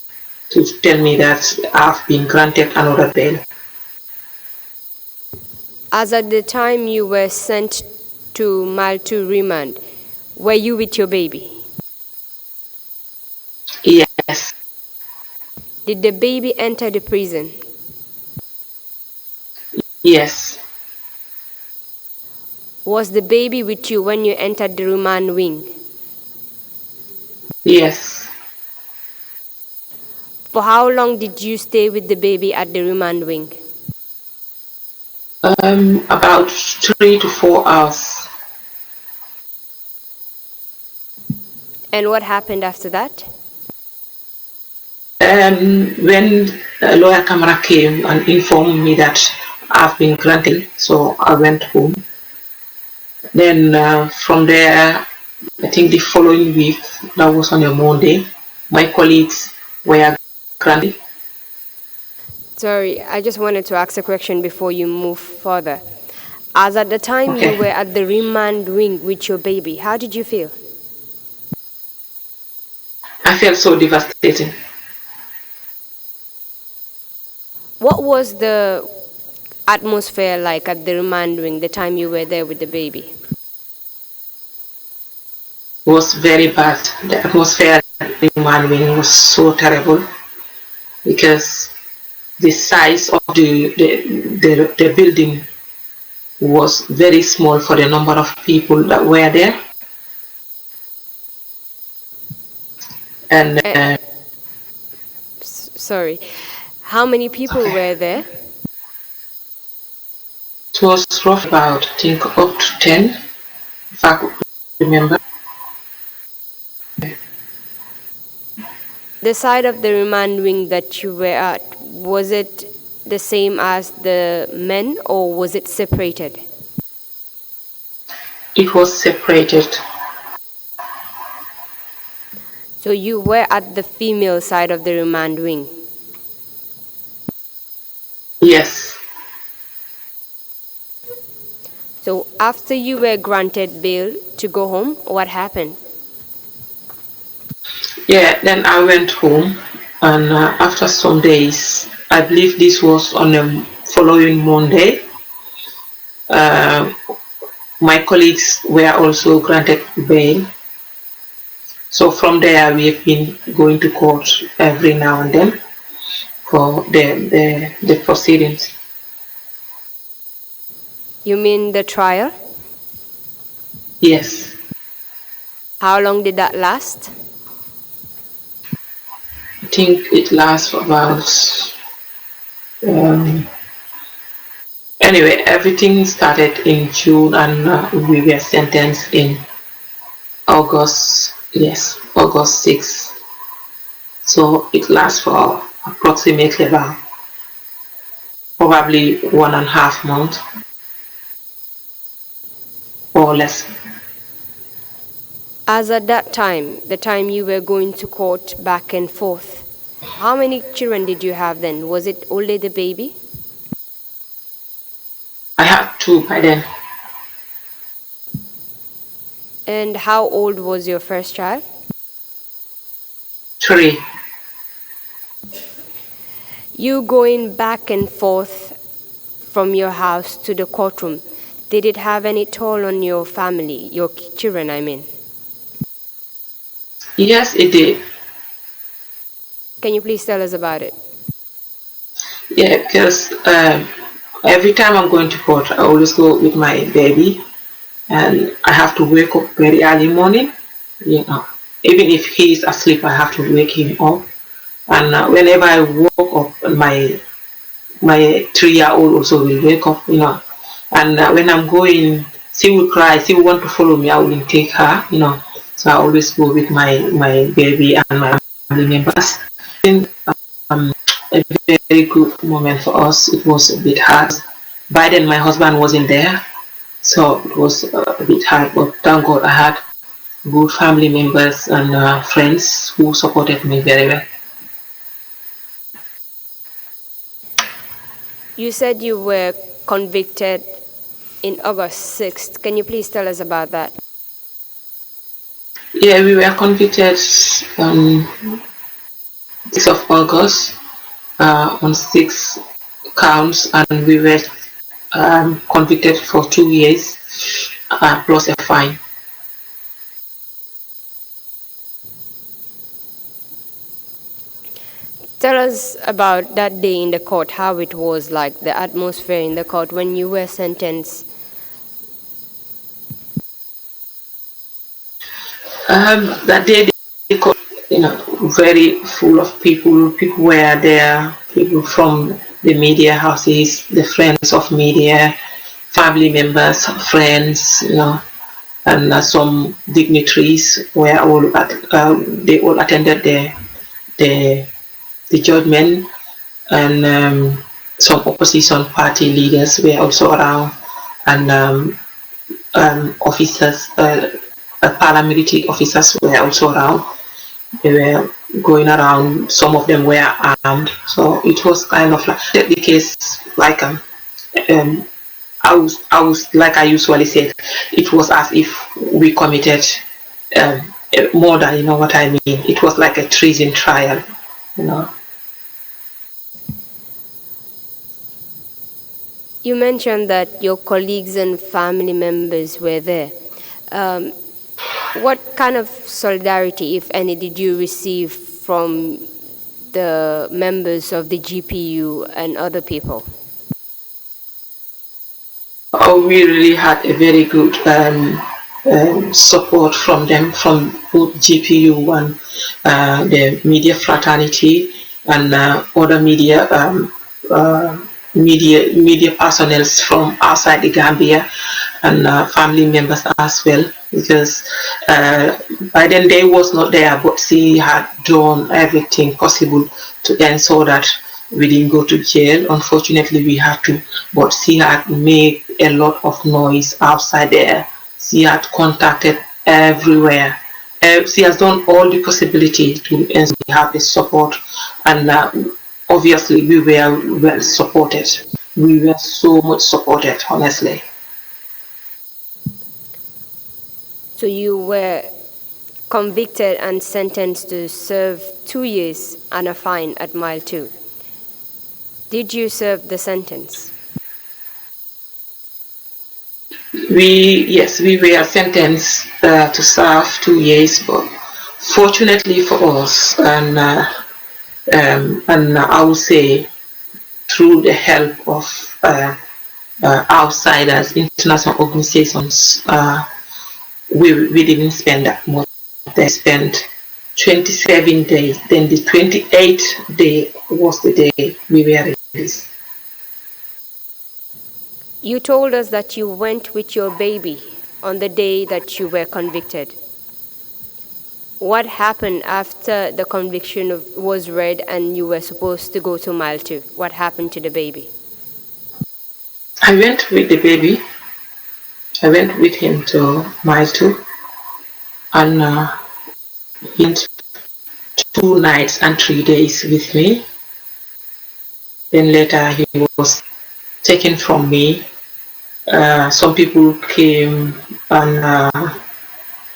to tell me that I've been granted another bail. As at the time you were sent to Mile 2 remand, were you with your baby? Yes. Did the baby enter the prison? Yes. Was the baby with you when you entered the remand wing? Yes. For how long did you stay with the baby at the remand wing? About 3 to 4 hours. And what happened after that? When lawyer Camara came and informed me that I've been granted, so I went home. Then from there, I think the following week, that was on a Monday, my colleagues were granted. Sorry, I just wanted to ask a question before you move further. As at the time Okay. you were at the remand wing with your baby, how did you feel? I felt so devastated. What was the atmosphere like at the remand wing the time you were there with the baby? It was very bad. The atmosphere at the remand wing was so terrible because the size of the building was very small for the number of people that were there. And Sorry, how many people were there? it was rough about, I think, up to 10, if I could remember. The side of the remand wing that you were at, was it the same as the men or was it separated? It was separated. So you were at the female side of the remand wing? Yes. So after you were granted bail to go home, what happened? Yeah, then I went home, and after some days, I believe this was on the following Monday, my colleagues were also granted bail. So from there, we have been going to court every now and then for the proceedings. You mean the trial? Yes. How long did that last? I think it lasts for about, anyway, everything started in June, and we were sentenced in August, yes, August 6th. So it lasts for approximately about probably 1.5 months or less. As at that time, the time you were going to court back and forth, how many children did you have then? Was it only the baby? I had 2 by then. And how old was your first child? 3. You going back and forth from your house to the courtroom, did it have any toll on your family, your children, I mean? Yes, it did. Can you please tell us about it? Yeah, because every time I'm going to court, I always go with my baby, and I have to wake up very early morning. You know, even if he's asleep, I have to wake him up. And whenever I woke up, my 3-year-old also will wake up. You know, and when I'm going, she will cry. She will want to follow me. I will take her. You know, so I always go with my baby and my family members. A very good moment for us. It was a bit hard. By then, my husband wasn't there, so it was a bit hard. But thank God, I had good family members and friends who supported me very well. You said you were convicted in August 6th. Can you please tell us about that? Yeah, we were convicted on 6th of August on 6 counts, and we were convicted for 2 years plus a fine. Tell us about that day in the court, how it was like, the atmosphere in the court when you were sentenced. That day, the court, very full of people. People were there, people from the media houses, the friends of media, family members, friends, and some dignitaries were all they all attended the the judgment, and some opposition party leaders were also around, and officers, paramilitary officers were also around. They were going around. Some of them were armed, so it was kind of like the case. Like um, I was like I usually said, it was as if we committed murder. You know what I mean? It was like a treason trial. You know. You mentioned that your colleagues and family members were there. What kind of solidarity, if any, did you receive from the members of the GPU and other people? Oh, we really had a very good support from them, from both GPU and the media fraternity and other media personnel from outside the Gambia, and family members as well, because by then they was not there, but she had done everything possible to ensure that we didn't go to jail. Unfortunately, we had to, but she had made a lot of noise outside there. She had contacted everywhere. She has done all the possibility to ensure we have the support, and obviously we were well supported. We were so much supported, honestly. So you were convicted and sentenced to serve 2 years and a fine at Mile 2. Did you serve the sentence? Yes, we were sentenced to serve 2 years, but fortunately for us, and I would say through the help of outsiders, international organizations, we didn't spend that much. They spent 27 days. Then the 28th day was the day we were released. You told us that you went with your baby on the day that you were convicted. What happened after the conviction was read and you were supposed to go to Mile 2? What happened to the baby? I went with the baby. I went with him to Mile 2, and he went 2 nights and 3 days with me. Then later he was taken from me. Some people came and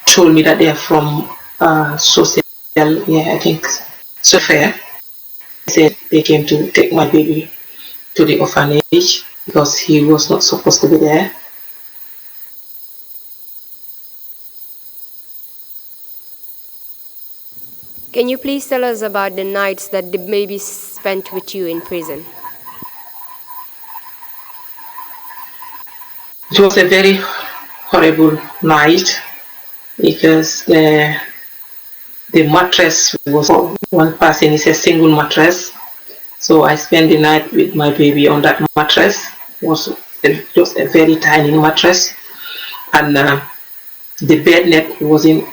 told me that they are from social, I think, so fair. They said they came to take my baby to the orphanage because he was not supposed to be there. Can you please tell us about the nights that the baby spent with you in prison? It was a very horrible night because the mattress was for one person. It's a single mattress. So I spent the night with my baby on that mattress. It was just a very tiny mattress, and the bed net was in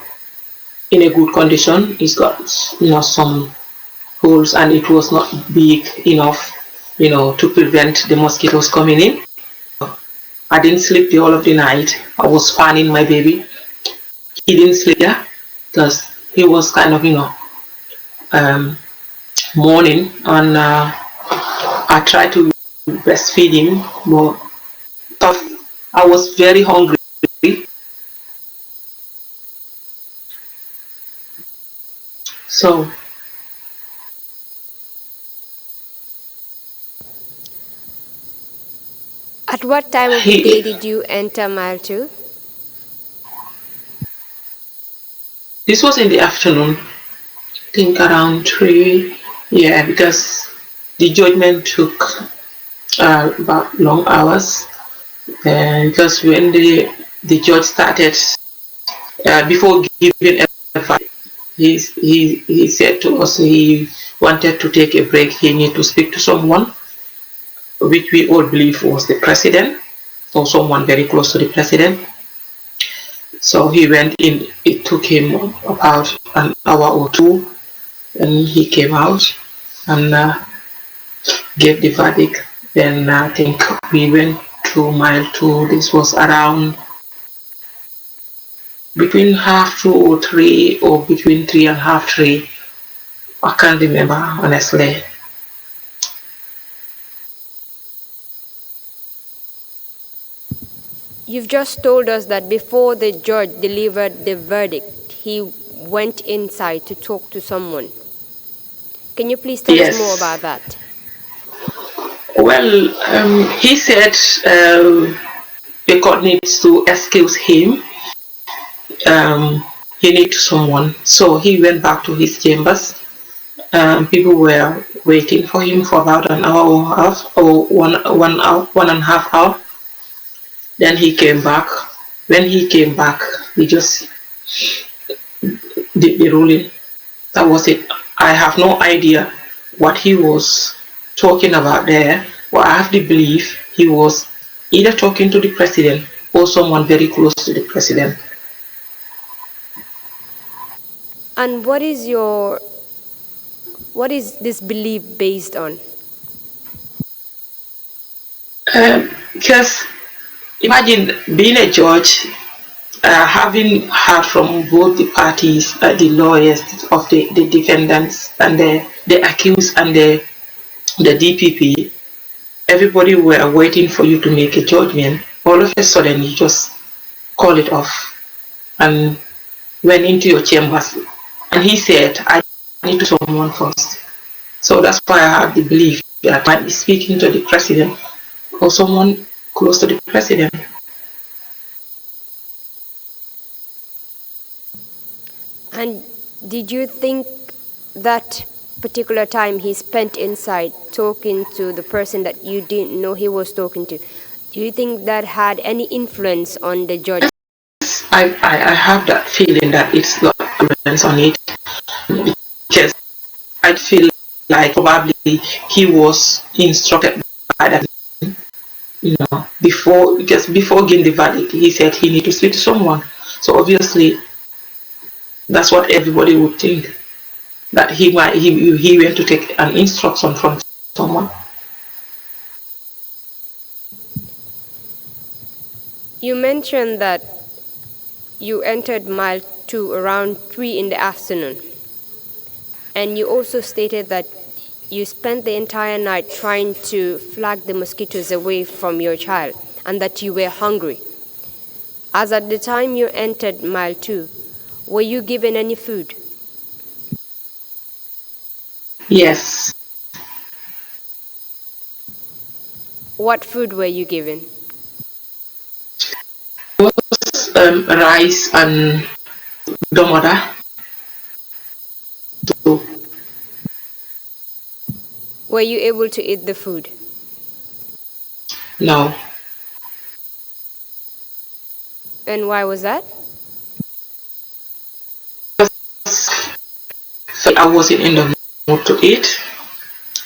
a good condition. It's got some holes, and it was not big enough to prevent the mosquitoes coming in. I didn't sleep the whole of the night. I was fanning my baby. He didn't sleep there because he was kind of mourning, and I tried to breastfeed him, but tough. I was very hungry. So at what time of the day did you enter Mile 2? This was in the afternoon, I think around 3 Yeah, because the judgment took about long hours. Because when the judge started, before giving a verdict, he said to us he wanted to take a break. He needed to speak to someone, which we all believe was the president or someone very close to the president. So he went in. It took him about an hour or two, and he came out and gave the verdict. Then I think we went to mile 2. This was around between half 2 or 3, or between 3 and half 3. I can't remember honestly. You've just told us that before the judge delivered the verdict, he went inside to talk to someone. Can you please tell us more about that? Well, he said the court needs to excuse him. He needs someone. So he went back to his chambers. People were waiting for him for about an hour and a half, or 1.5 hours. Then he came back. When he came back, he just did the ruling. That was it. I have no idea what he was talking about there, but I have the belief he was either talking to the president or someone very close to the president. And what is this belief based on? Because imagine being a judge, having heard from both the parties, the lawyers of the defendants and the accused and the DPP, everybody were waiting for you to make a judgment. All of a sudden, you just call it off and went into your chambers. And he said, I need to someone first. So that's why I have the belief that I might be speaking to the president or someone close to the president. And did you think that particular time he spent inside talking to the person that you didn't know he was talking to, do you think that had any influence on the judge? I have that feeling that it's got influence on it, because I feel like probably he was instructed by that, because before giving the verdict, he said he need to speak to someone. So obviously, that's what everybody would think, that he went to take an instruction from someone. You mentioned that you entered mile 2 around 3 in the afternoon. And you also stated that you spent the entire night trying to flag the mosquitoes away from your child and that you were hungry. As at the time you entered mile 2, were you given any food? Yes. What food were you given? It was rice and domoda. Were you able to eat the food? No. And why was that? So I wasn't in the mood to eat,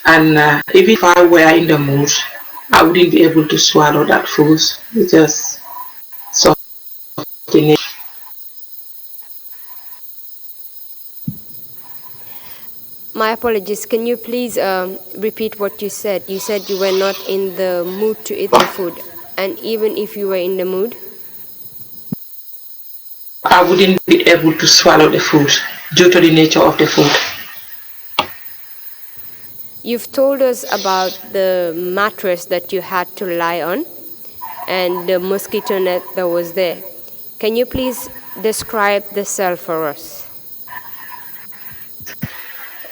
and even if I were in the mood, I wouldn't be able to swallow that food because something. My apologies. Can you please repeat what you said? You said you were not in the mood to eat the food, and even if you were in the mood, I wouldn't be able to swallow the food due to the nature of the food. You've told us about the mattress that you had to lie on and the mosquito net that was there. Can you please describe the cell for us?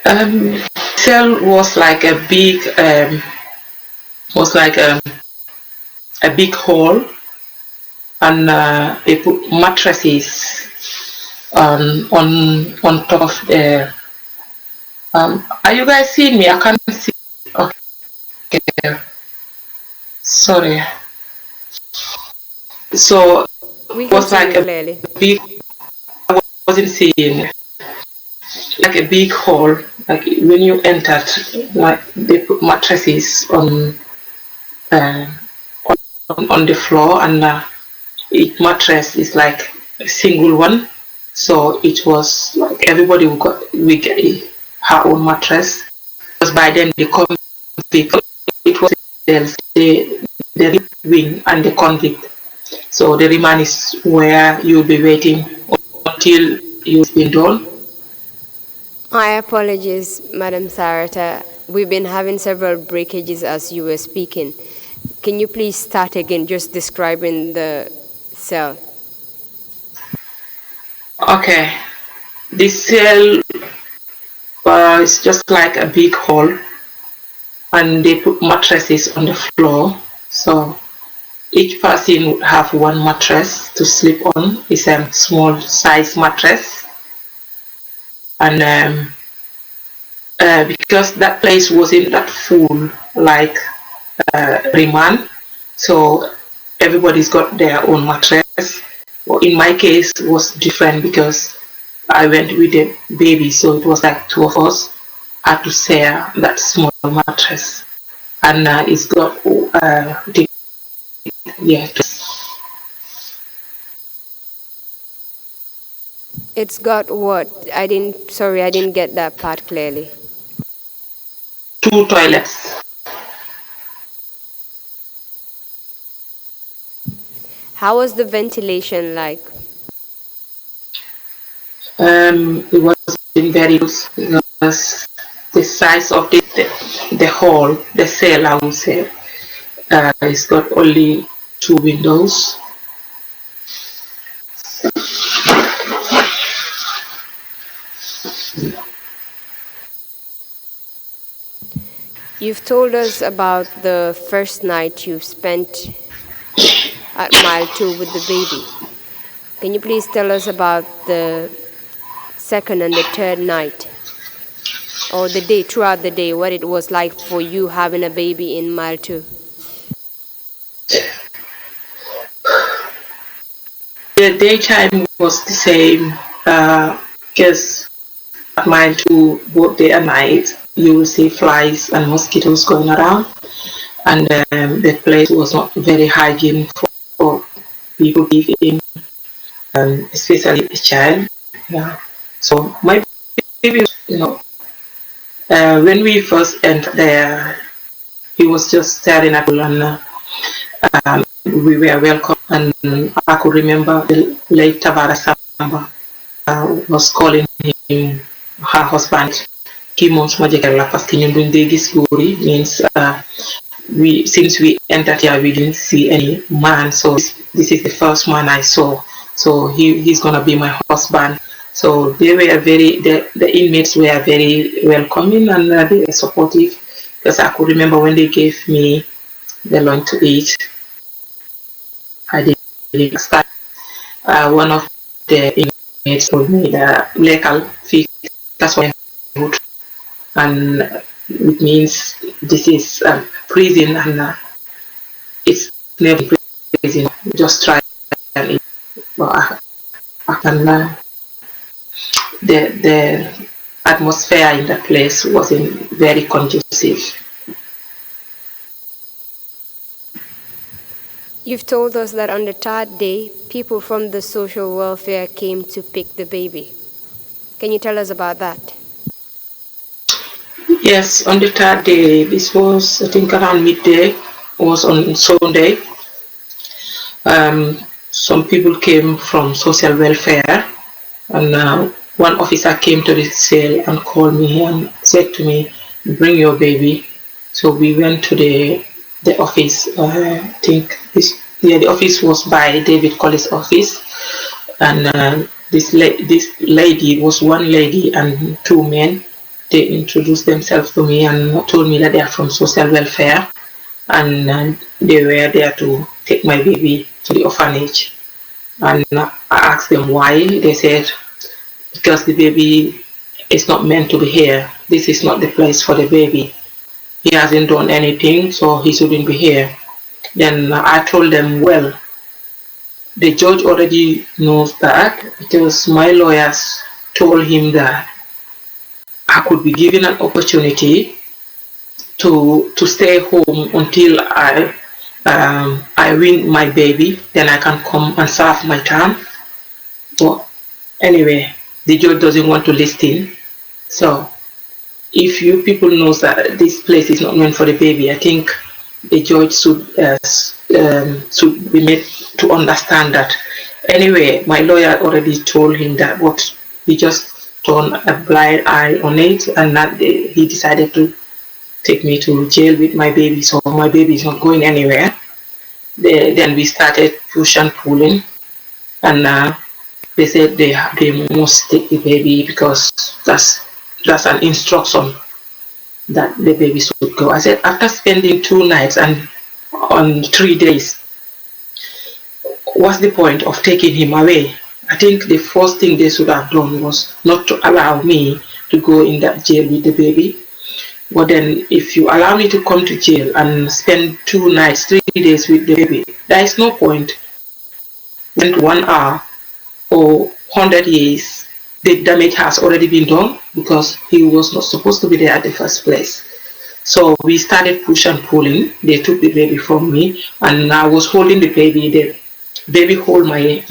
Cell was like a big, a big hole, and they put mattresses on top of Are you guys seeing me? I can't see. Okay. Sorry. So We it can was see like you a clearly. big, I wasn't seeing, like a big hall. Like when you entered, like they put mattresses uh, on the floor, and each mattress is like a single one. So it was like everybody we get her own mattress. Because by then the convict, it was the wing and the convict. So the remand is where you'll be waiting until you've been done. My apologies, Madam Sarata. We've been having several breakages as you were speaking. Can you please start again, just describing the cell? Okay, this cell is just like a big hall, and they put mattresses on the floor. So each person would have one mattress to sleep on. It's a small size mattress, and because that place wasn't that full like remand, so everybody's got their own mattress. Well, in my case, it was different because I went with the baby, so it was like two of us had to share that small mattress, and it's got yeah. It's got what? Sorry, I didn't get that part clearly. 2 toilets. How was the ventilation like? It was very good because the size of the hall, the cell, I would say, it's got only 2 windows. You've told us about the first night you spent at mile 2 with the baby. Can you please tell us about the second and the third night? Or the day, throughout the day, what it was like for you having a baby in mile 2? The daytime was the same because at mile 2, both day and night, you will see flies and mosquitoes going around, and the place was not very hygiene for people living, especially a child. Yeah. So my baby, when we first entered there, he was just staring at us, and we were welcome. And I could remember the late Tabara Samba was calling him her husband. Kii moom suma jëkkër la parce que ñun duñ dee gis góor yi means since we entered here we didn't see any man, so this is the first man I saw, so he's gonna be my husband. So they were the inmates were very welcoming, and they were supportive, because I could remember when they gave me the lunch to eat, I didn't start. One of the inmates told me that lekal fi that's what food, and it means this is prison, and it's never prison. Just try and eat. But the atmosphere in the place wasn't very conducive. You've told us that on the third day, people from the social welfare came to pick the baby. Can you tell us about that? Yes, on the third day, this was I think around midday, was on Sunday. Some people came from social welfare, and one officer came to the cell and called me and said to me, "Bring your baby." So we went to the office. I think the office was by David Collins' office, and this lady was one lady and 2 men. They introduced themselves to me and told me that they are from social welfare, and they were there to take my baby to the orphanage. And I asked them why. They said because the baby it's not meant to be here. This is not the place for the baby. He hasn't done anything, so he shouldn't be here. Then I told them, well, the judge already knows that because my lawyers told him that I could be given an opportunity to stay home until I win my baby, then I can come and serve my term. But anyway, the judge doesn't want to listen. So if you people knows that this place is not meant for the baby, I think the judge should be made to understand that. Anyway, my lawyer already told him that, but he just turned a blind eye on it, and that he decided to take me to jail with my baby. So my baby is not going anywhere. Then we started push and pulling, and they said they must take the baby because that's an instruction that the baby should go. I said, after spending 2 nights and on 3 days, what's the point of taking him away? I think the first thing they should have done was not to allow me to go in that jail with the baby. But then if you allow me to come to jail and spend 2 nights, 3 days with the baby, there is no point. When 1 hour or 100 years, the damage has already been done because he was not supposed to be there at the first place. So we started push and pulling. They took the baby from me, and I was holding the baby. The baby hold my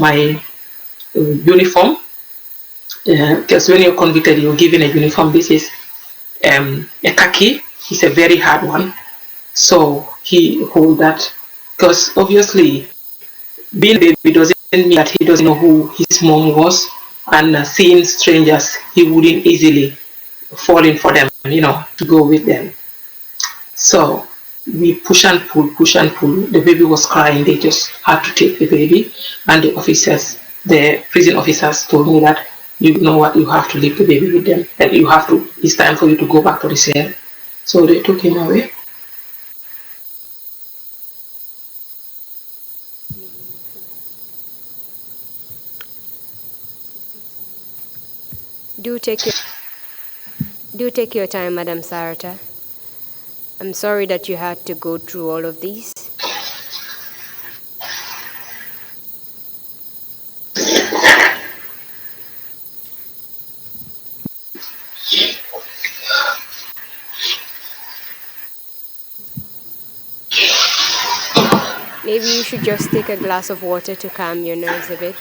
uniform, because when you're convicted, you're given a uniform. This is a khaki. It's a very hard one. So he hold that because obviously being a baby doesn't mean that he doesn't know who his mom was, and seeing strangers, he wouldn't easily fall in for them, to go with them. So we push and pull, push and pull. The baby was crying. They just had to take the baby, and the prison officers told me that, you know what, you have to leave the baby with them, and it's time for you to go back to the cell. So they took him away. Do take your time, Madam Sarata. I'm sorry that you had to go through all of these. Maybe you should just take a glass of water to calm your nerves a bit.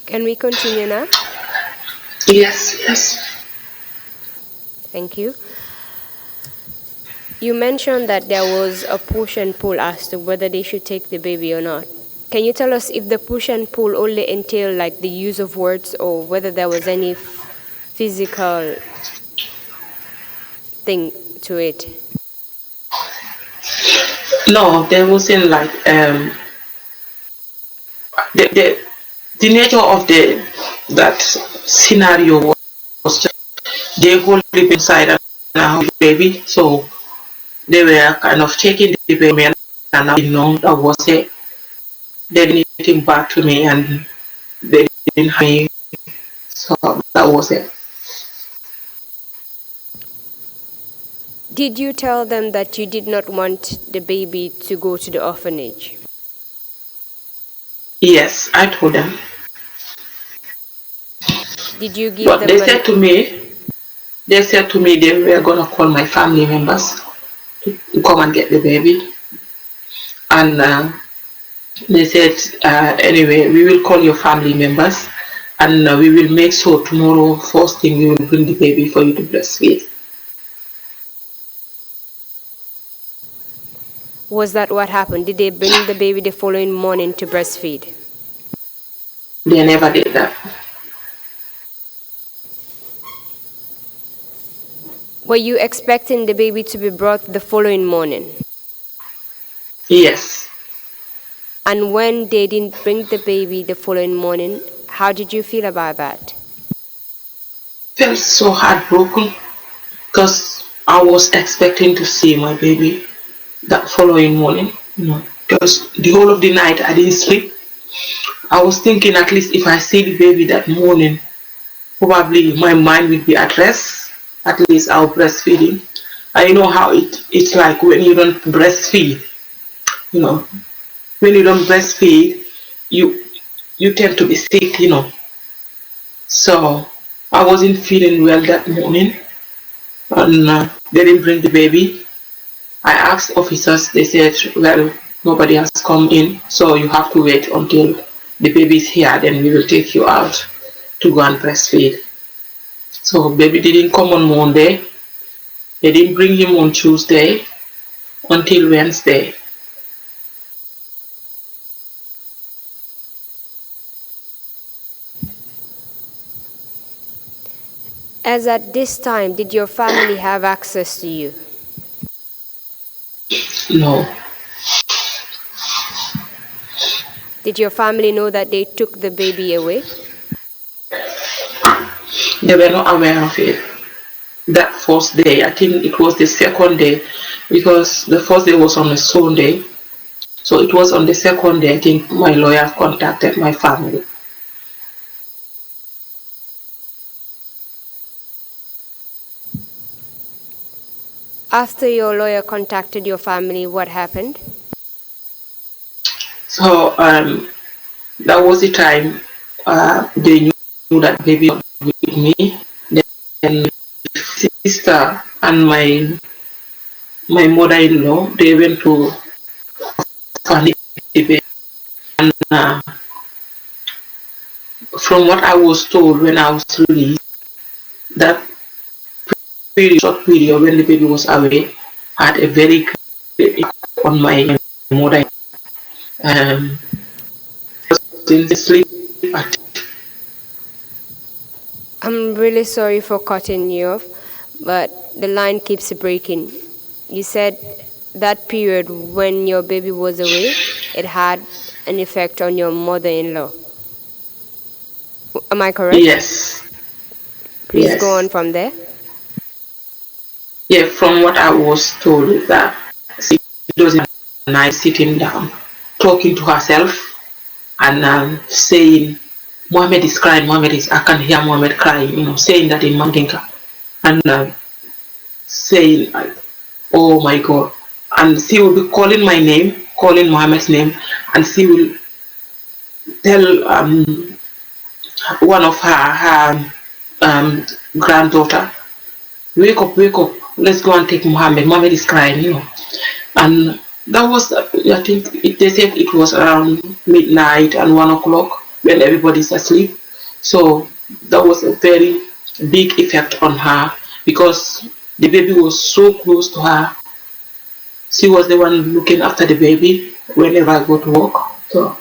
Can we continue now? Yes. Thank you. You mentioned that there was a push and pull as to whether they should take the baby or not. Can you tell us if the push and pull only entailed like the use of words, or whether there was any physical thing to it? No, there wasn't like the nature of that scenario was just they hold the inside and now baby, so they were kind of taking the baby, and now that was it. They didn't anything back to me, and they didn't have me, so that was it. Did you tell them that you did not want the baby to go to the orphanage? Yes, I told them. Did you give But them they said to me they were gonna call my family members to come and get the baby, and they said, anyway, we will call your family members, and we will make sure tomorrow first thing we will bring the baby for you to breastfeed. Was that what happened? Did they bring the baby the following morning to breastfeed? They never did that. Were you expecting the baby to be brought the following morning? Yes. And when they didn't bring the baby the following morning, how did you feel about that? Felt so heartbroken because I was expecting to see my baby that following morning, because the whole of the night I didn't sleep. I was thinking at least if I see the baby that morning, probably my mind will be at rest. At least I'll breastfeed him. I know how it's like when you don't breastfeed. When you don't breastfeed, you tend to be sick. So I wasn't feeling well that morning, and they didn't bring the baby. I asked officers. They said, "Well, nobody has come in, so you have to wait until the baby is here. Then we will take you out to go and breastfeed." So baby didn't come on Monday. They didn't bring him on Tuesday until Wednesday. As at this time, did your family have access to you? No. Did your family know that they took the baby away? They were not aware of it. That first day, I think it was the second day, because the first day was on a Sunday. So it was on the second day, I think my lawyer contacted my family. After your lawyer contacted your family, what happened? So that was the time they knew that baby was with me. Then my sister and my mother-in-law, they went to find the baby. And from what I was told when I was released, that short period when the baby was away had a very great impact on my mother. Sleep. I'm really sorry for cutting you off, but the line keeps breaking. You said that period when your baby was away, it had an effect on your mother-in-law. Am I correct? Yes. Please Yes. go on from there. Yeah, from what I was told is that she doesn't night sitting down, talking to herself and saying, Mohammed is crying, I can hear Mohammed crying, saying that in Mandinka. And saying, oh my God. And she will be calling my name, calling Mohammed's name, and she will tell one of her granddaughter, wake up, let's go and take Mohammed. Mohammed is crying. And that was, I think, they said it was around midnight and 1 o'clock when everybody's asleep. So that was a very big effect on her because the baby was so close to her. She was the one looking after the baby whenever I go to work. So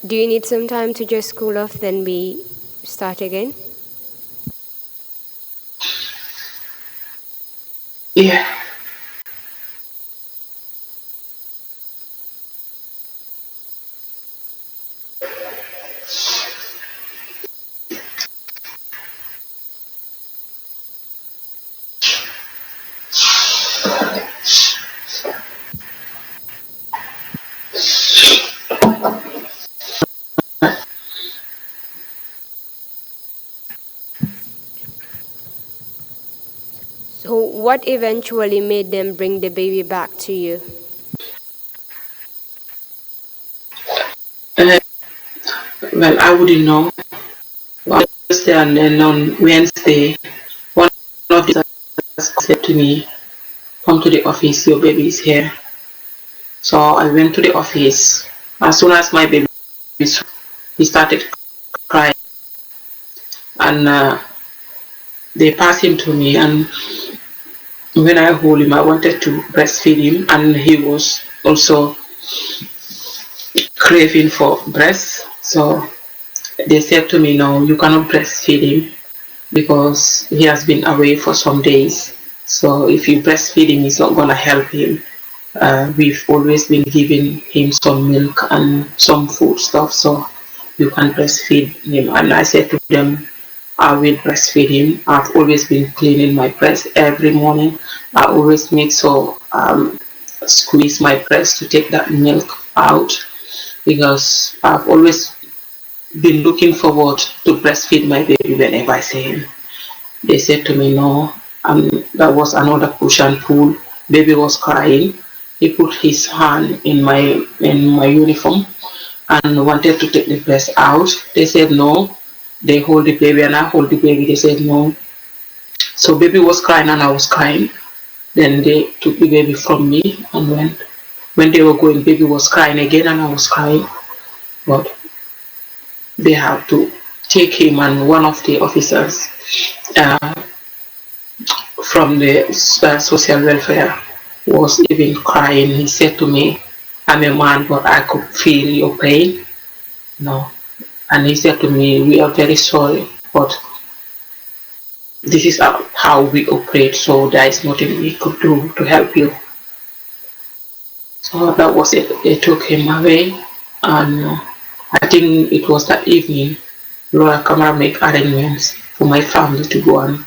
Do you need some time to just cool off, then we start again? yeah. So what eventually made them bring the baby back to you? Well, I wouldn't know. On Thursday and then on Wednesday, one of the said to me, come to the office, your baby is here. So I went to the office. As soon as my baby he started crying, and they passed him to me, and when I hold him, I wanted to breastfeed him, and he was also craving for breast. So they said to me, no, you cannot breastfeed him because he has been away for some days. So if you breastfeed him, it's not gonna help him. We've always been giving him some milk and some food stuff, so you can breastfeed him. And I said to them, I will breastfeed him. I've always been cleaning my breast every morning. I always make sure squeeze my breast to take that milk out, because I've always been looking forward to breastfeed my baby whenever I see him. They said to me, no, that was another push and pull. Baby was crying. He put his hand in my uniform and wanted to take the breast out. They said no. They hold the baby and I hold the baby. They said no. So baby was crying and I was crying. Then they took the baby from me, and when they were going, baby was crying again and I was crying. But they had to take him, and one of the officers from the social welfare was even crying. He said to me, I'm a man, but I could feel your pain. No. And he said to me, we are very sorry, but this is how we operate, so there is nothing we could do to help you. So that was it. They took him away, and I think it was that evening Laura Kamara made arrangements for my family to go and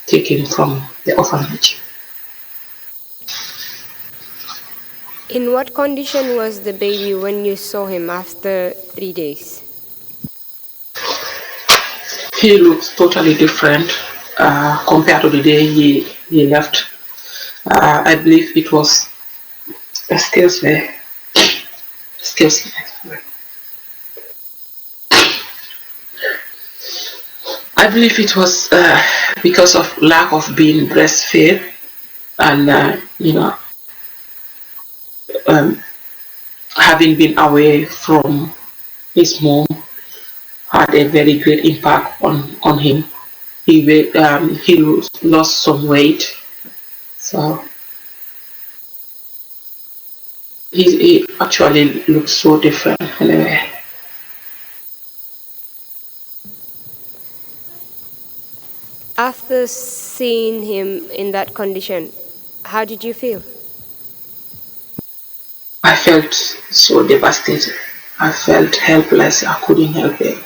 take him from the orphanage. In what condition was the baby when you saw him after 3 days? He looks totally different compared to the day he left. I believe it was, excuse me. I believe it was because of lack of being breastfed, and having been away from his mom had a very great impact on him. He lost some weight, so he actually looks so different anyway. After seeing him in that condition, how did you feel? I felt so devastated. I felt helpless. I couldn't help it.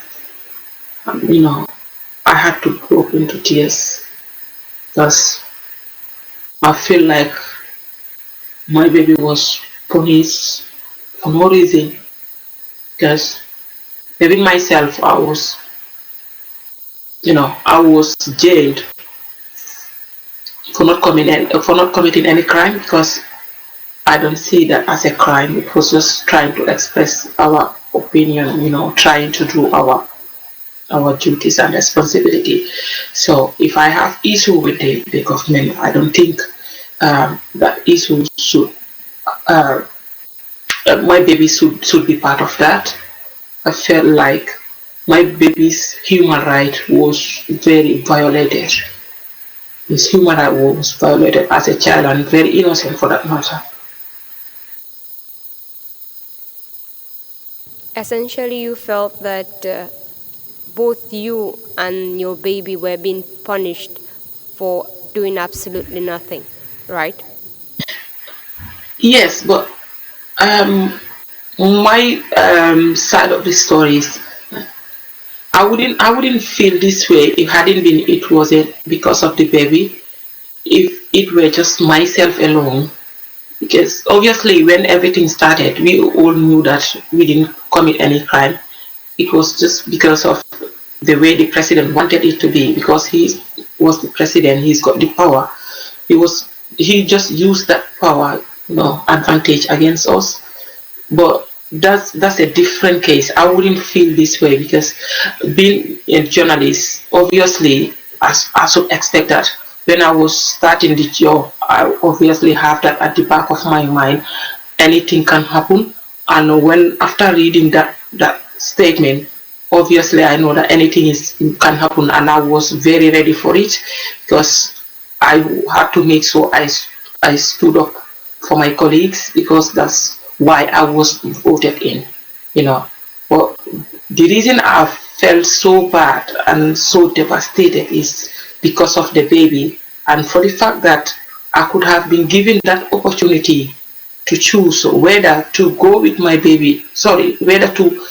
I had to break into tears because I feel like my baby was punished for no reason. Because even myself, I was jailed for not committing any crime, because I don't see that as a crime. It was just trying to express our opinion, trying to do our duties and responsibility. So if I have issue with the government, I don't think that issue should my baby should be part of that. I felt like my baby's human right was very violated. His human right was violated as a child, and very innocent for that matter. Essentially, you felt that both you and your baby were being punished for doing absolutely nothing, right? Yes, but my side of the story is, I wouldn't feel this way if it wasn't because of the baby. If it were just myself alone, because obviously when everything started, we all knew that we didn't commit any crime. It was just because of the way the president wanted it to be, because he was the president, he's got the power. He just used that power, advantage against us. But that's a different case. I wouldn't feel this way, because being a journalist, obviously, I should expect that. When I was starting the job, I obviously have that at the back of my mind. Anything can happen, and when after reading that statement, obviously I know that anything can happen, and I was very ready for it, because I had to make sure I stood up for my colleagues because that's why I was voted in, you know. But the reason I felt so bad and so devastated is because of the baby and for the fact that I could have been given that opportunity to choose whether to go with my baby, whether to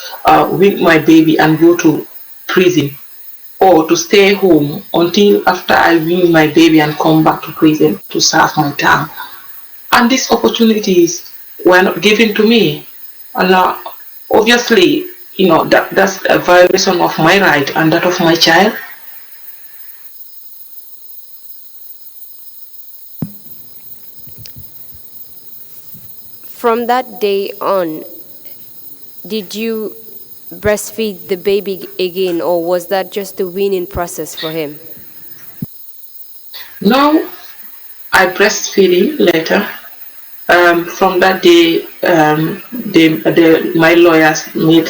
with my baby and go to prison or to stay home until after I win my baby and come back to prison to serve my term. And these opportunities were not given to me. And obviously, that's a violation of my right and that of my child. From that day on, did you breastfeed the baby again, or was that just the weaning process for him? Now I breastfeed him later. From that day, my lawyers made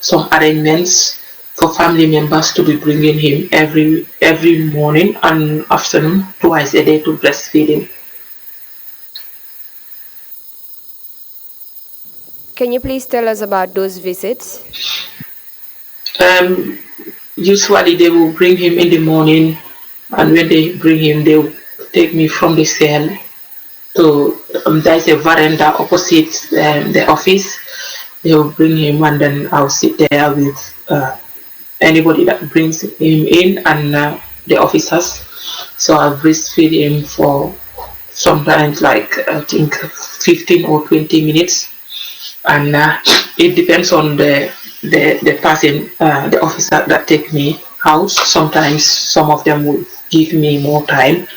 some arrangements for family members to be bringing him every morning and afternoon, twice a day to breastfeed him. Can you please tell us about those visits? Usually they will bring him in the morning, and when they bring him, they will take me from the cell to there's a veranda opposite the office. They will bring him, and then I'll sit there with anybody that brings him in and the officers. So I'll breastfeed him for sometimes like I think 15 or 20 minutes, and it depends on the person, the officer that take me out. Sometimes some of them will give me more time,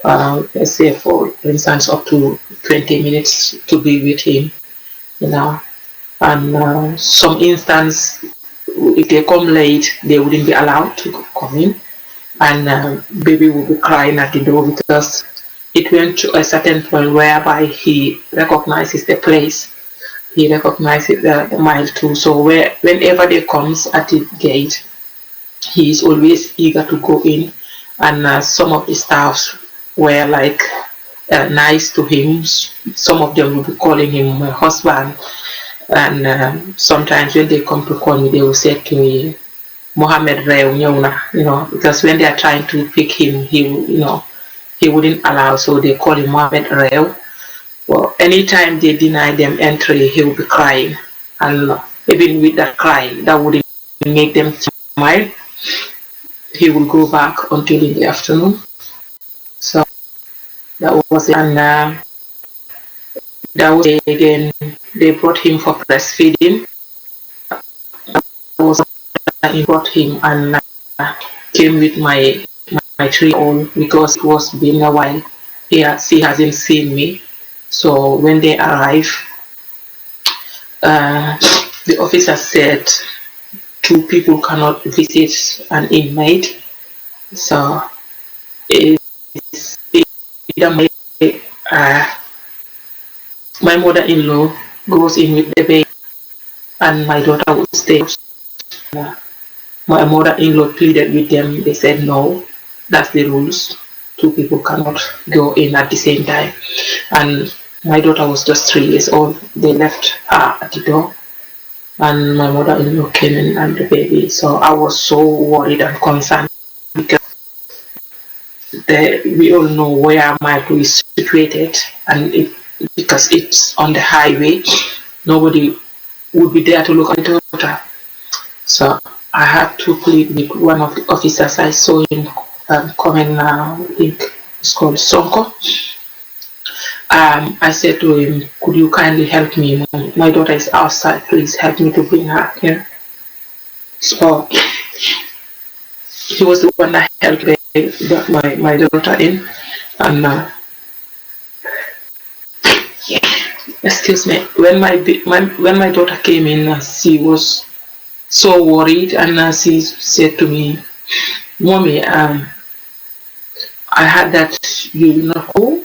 let's say for instance up to 20 minutes to be with him, and some instance if they come late they wouldn't be allowed to come in, and baby will be crying at the door because it went to a certain point whereby he recognizes the place, he recognizes the mile too. So whenever they comes at the gate, he is always eager to go in, and some of the staffs were like nice to him. Some of them will be calling him my husband, and sometimes when they come to call me, they will say to me, Mohammed Rew Nyona, because when they are trying to pick him, he wouldn't allow, so they call him Mohammed Rew. Well, anytime they deny them entry, he will be crying, and even with that crying, that wouldn't make them smile. He will go back until in the afternoon. So that was it. And that was it again. They brought him for breastfeeding. He brought him and came with my 3-year-old because it was been a while. She hasn't seen me. So when they arrived, the officer said 2 people cannot visit an inmate. So it's either my mother-in-law goes in with the baby and my daughter will stay. My mother-in-law pleaded with them. They said no, that's the rules. 2 people cannot go in at the same time. And my daughter was just 3 years old. They left her at the door, and my mother-in-law came in and the baby. So I was so worried and concerned because we all know where Michael is situated, and because it's on the highway, nobody would be there to look at the daughter. So I had to plead with one of the officers. I saw him coming, I think it's called Sonko. I said to him, could you kindly help me? My daughter is outside, please help me to bring her here. So he was the one that helped my daughter in, and excuse me, when my daughter came in, she was so worried, and she said to me, Mommy, I heard that you will not go.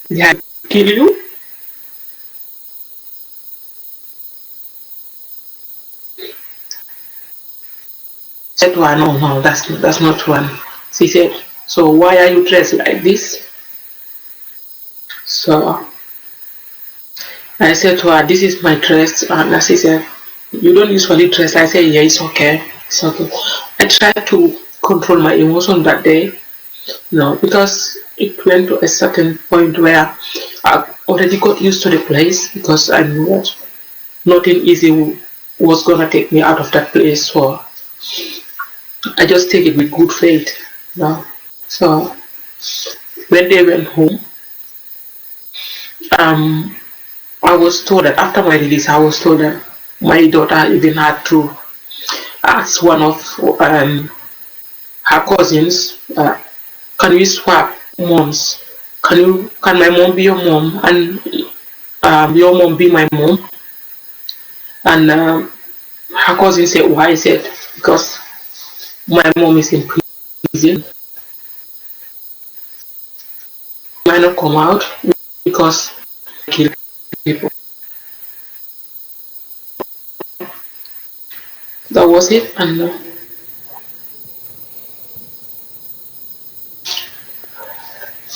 They had killed you. said, "Why, no, that's not one." She said, "So why are you dressed like this?" So I said to her, "This is my dress," and she said, "You don't usually dress." I said, "Yeah, it's okay, it's okay." I tried to control my emotion that day, because it went to a certain point where I already got used to the place, because I knew that nothing easy was gonna take me out of that place. So I just take it with good faith. So when they went home, um, I was told that after my release, I was told that my daughter even had to ask one of her cousins, "Can we swap moms? Can my mom be your mom and your mom be my mom?" And her cousin said, "Why?" I said, "Because my mom is in prison. Might not come out because kill people." That was it. And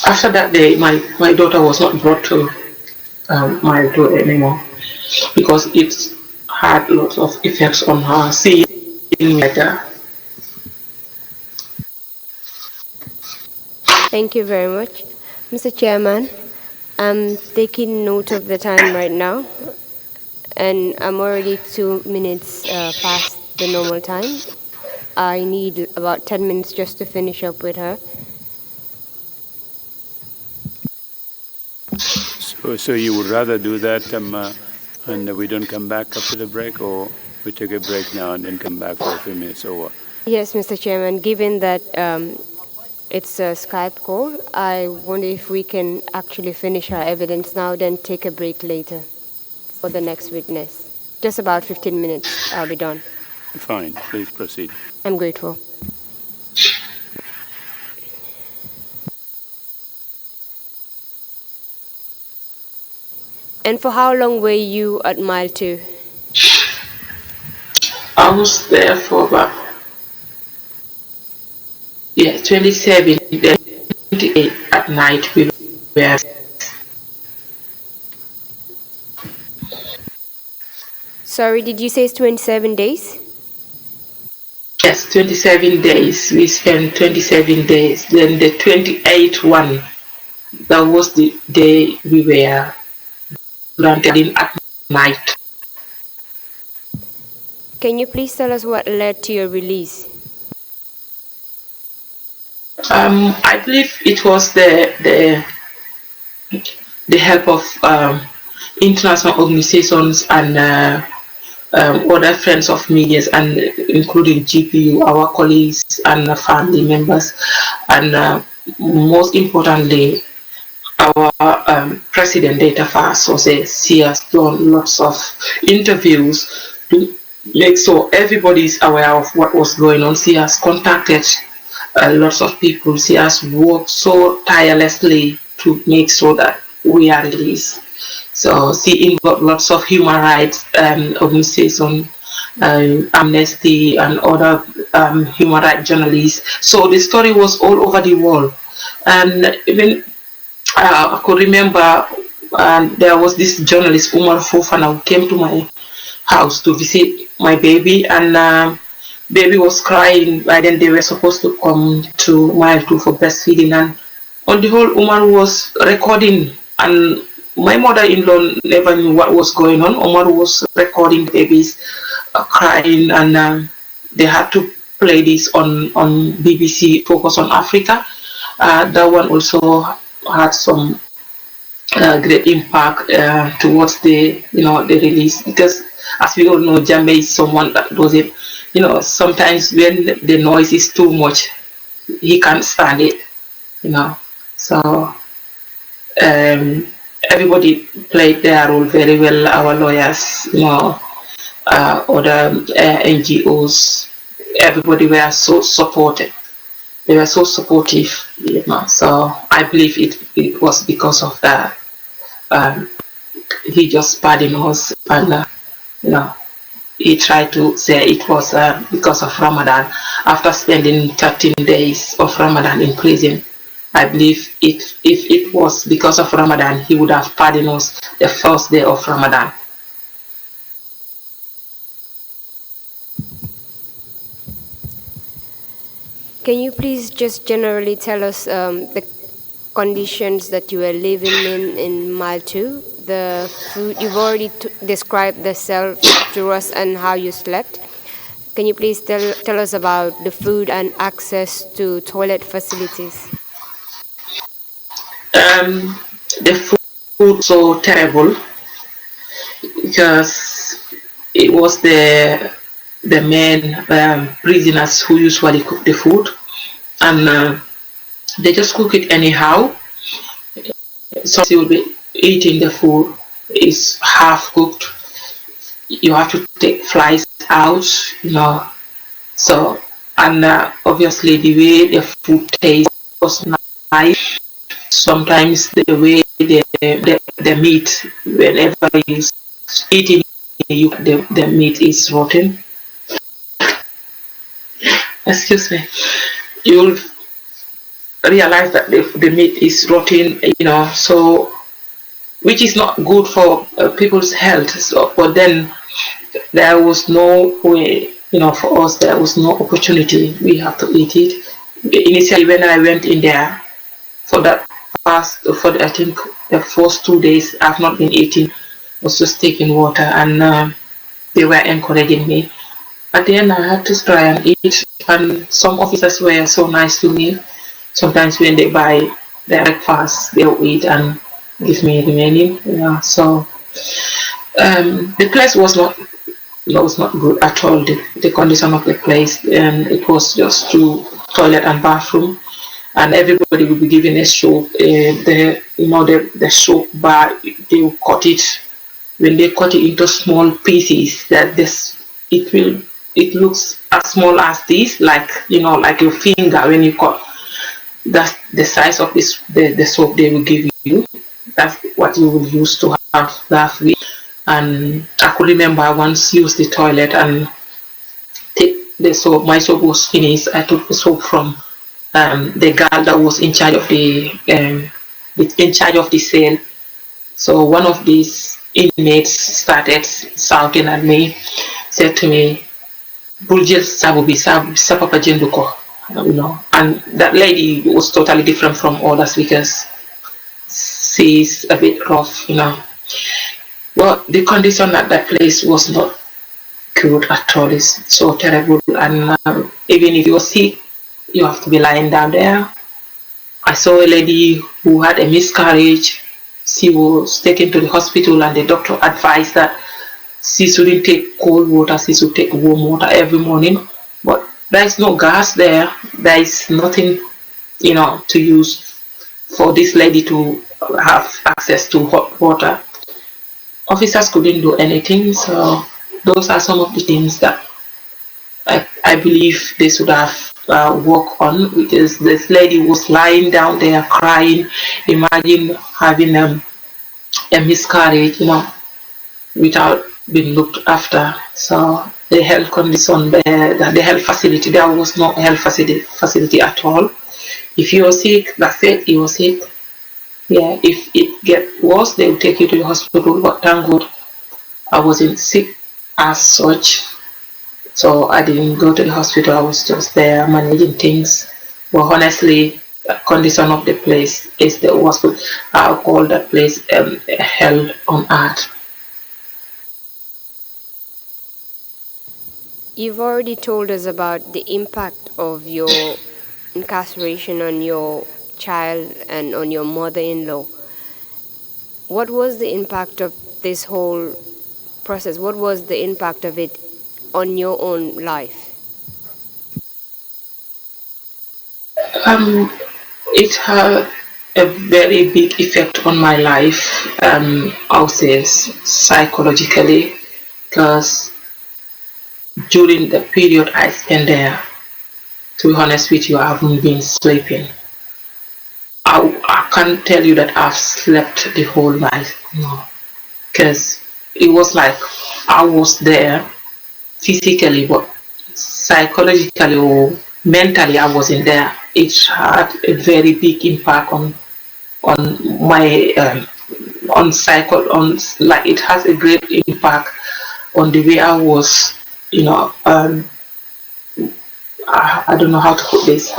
after that day, my daughter was not brought to my door anymore, because it had lots of effects on her, seeing me like that. Thank you very much. Mr. Chairman, I'm taking note of the time right now, and I'm already 2 minutes past the normal time. I need about 10 minutes just to finish up with her. So you would rather do that, and we don't come back after the break, or we take a break now and then come back for a few minutes, or what? Yes, Mr. Chairman, given that it's a Skype call, I wonder if we can actually finish our evidence now, then take a break later for the next witness. Just about 15 minutes, I'll be done. Fine, please proceed. I'm grateful. And for how long were you at Mile 2? I was there for about 27, then 28 at night. We were. Sorry, did you say it's 27 days? Yes, 27 days. We spent 27 days. Then the 28th one, that was the day we were granted in at night. Can you please tell us what led to your release? I believe it was the help of international organizations and other friends of media, and including GPU, our colleagues and family members, and most importantly, our president Data Fast he has done lots of interviews to make sure everybody is aware of what was going on. She has contacted lots of people. She has worked so tirelessly to make sure that we are released. So she involved lots of human rights organizations, Amnesty and other human rights journalists. So the story was all over the world. And even I could remember there was this journalist, Umar Fofana, who came to my house to visit my baby, and baby was crying. By then they were supposed to come to Mile 2 for breastfeeding, and on the whole, Umar was recording, and my mother-in-law never knew what was going on. Umar was recording the babies crying, and they had to play this on BBC Focus on Africa. That one also had some great impact towards the release, because as we all know, Jammeh is someone that does it. Sometimes when the noise is too much, he can't stand it. So everybody played their role very well. Our lawyers, other NGOs, everybody were so supportive. They were so supportive. So I believe it was because of that. He just pardoned us, and he tried to say it was because of Ramadan. After spending 13 days of Ramadan in prison, I believe if it was because of Ramadan, he would have pardoned us the first day of Ramadan. Can you please just generally tell us the conditions that you were living in Mile 2? The food, you've already described the cell to us and how you slept. Can you please tell us about the food and access to toilet facilities? The food so terrible because it was the men prisoners who usually cook the food, and they just cook it anyhow. So you will be eating the food is half cooked. You have to take flies out, you know. So, and obviously the way the food tastes was nice. Sometimes the way the meat, whenever you eat it, the meat is rotten. Excuse me. You'll realize that the meat is rotten, you know, so which is not good for people's health. So, but then there was no way, you know, for us, there was no opportunity. We have to eat it. Initially, when I went in there for that I think the first 2 days, I've not been eating. I was just taking water, and they were encouraging me. At the end, I had to try and eat, and some officers were so nice to me. Sometimes when they buy their breakfast, they'll eat and give me remaining. Yeah, so the place was not good at all. The condition of the place, and it was just two toilet and bathroom, and everybody will be given a soap. The soap bar, they will cut it. When they cut it into small pieces, it looks as small as this, like like your finger when you cut. That's the size of the soap they will give you. That's what you will use to have bath with. And I could remember I once used the toilet and take the soap. My soap was finished. I took the soap from the girl that was in charge of the cell. So one of these inmates started shouting at me, said to me, "Buljil sabubi sapapa jenduko." And that lady was totally different from others because she's a bit rough. Well, the condition at that place was not good at all. It's so terrible, and even if you're sick, you have to be lying down there. I saw a lady who had a miscarriage. She was taken to the hospital, and the doctor advised that she shouldn't take cold water, she should take warm water every morning. But there is no gas there. There is nothing, to use for this lady to have access to hot water. Officers couldn't do anything, so those are some of the things that I believe they should have worked on, because this lady was lying down there crying. Imagine having a miscarriage, without being looked after. So the health condition there, the health facility, there was no health facility at all. If you're sick, that's it, you're sick. Yeah, if it gets worse, they will take you to the hospital. But thank God, I wasn't sick as such, so I didn't go to the hospital. I was just there managing things. But honestly, the condition of the place is the worst. I'll call that place hell on earth. You've already told us about the impact of your incarceration on your child and on your mother-in-law. What was the impact of this whole process? What was the impact of it on your own life? It had a very big effect on my life, I would say psychologically, because during the period I spent there, to be honest with you, I haven't been sleeping. I can't tell you that I've slept the whole night, no, because it was like I was there physically, but psychologically or mentally, I wasn't there. It had a very big impact on my like it has a great impact on the way I was, you know. I don't know how to put this.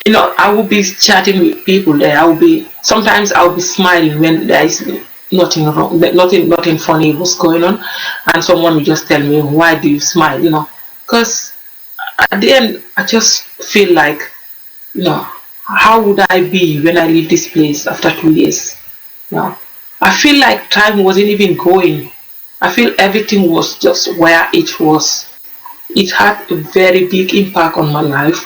You know, I will be chatting with people there. Sometimes I'll be smiling when there is nothing wrong, nothing funny was going on, and someone will just tell me, "Why do you smile?" You know, because at the end, I just feel like, you know, how would I be when I leave this place after 2 years? No, I feel like time wasn't even going. I feel everything was just where it was. It had a very big impact on my life.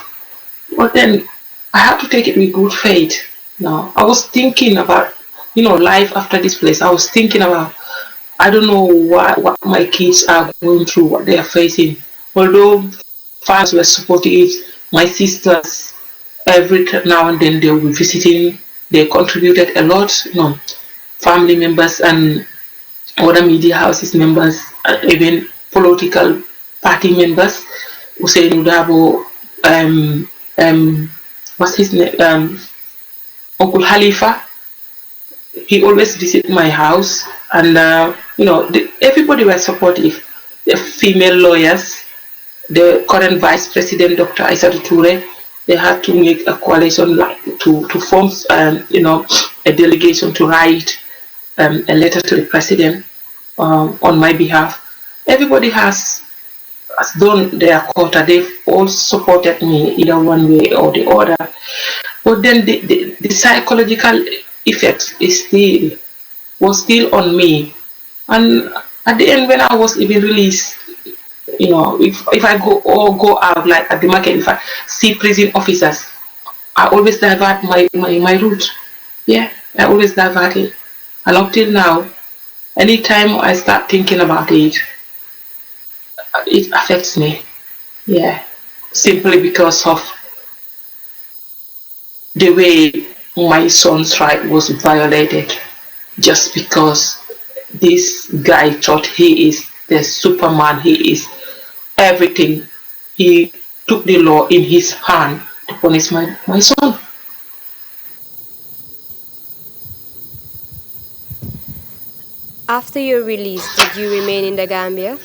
But then I had to take it with good faith. Now I was thinking about, you know, life after this place. I was thinking about, I don't know what my kids are going through, what they are facing. Although fathers were supportive, my sisters every now and then they will be visiting. They contributed a lot. You know, family members and other media houses members, even political party members. Hussein Udabo, um, what's his name? Uncle Khalifa. He always visit my house, and you know, everybody was supportive. The female lawyers, the current vice president, Dr. Aissatou Toure, they had to make a coalition, like to form, you know, a delegation to write a letter to the president on my behalf. Everybody has done their quota. They've all supported me either one way or the other. But then the psychological effect was still on me. And at the end, when I was even released, you know, if I go out like at the market, if I see prison officers, I always divert my route. Yeah, I always divert it. And up till now, anytime I start thinking about it, it affects me. Yeah, simply because of the way my son's right was violated, just because this guy thought he is the Superman, he is everything. He took the law in his hand to punish my son. After your release, did you remain in the Gambia?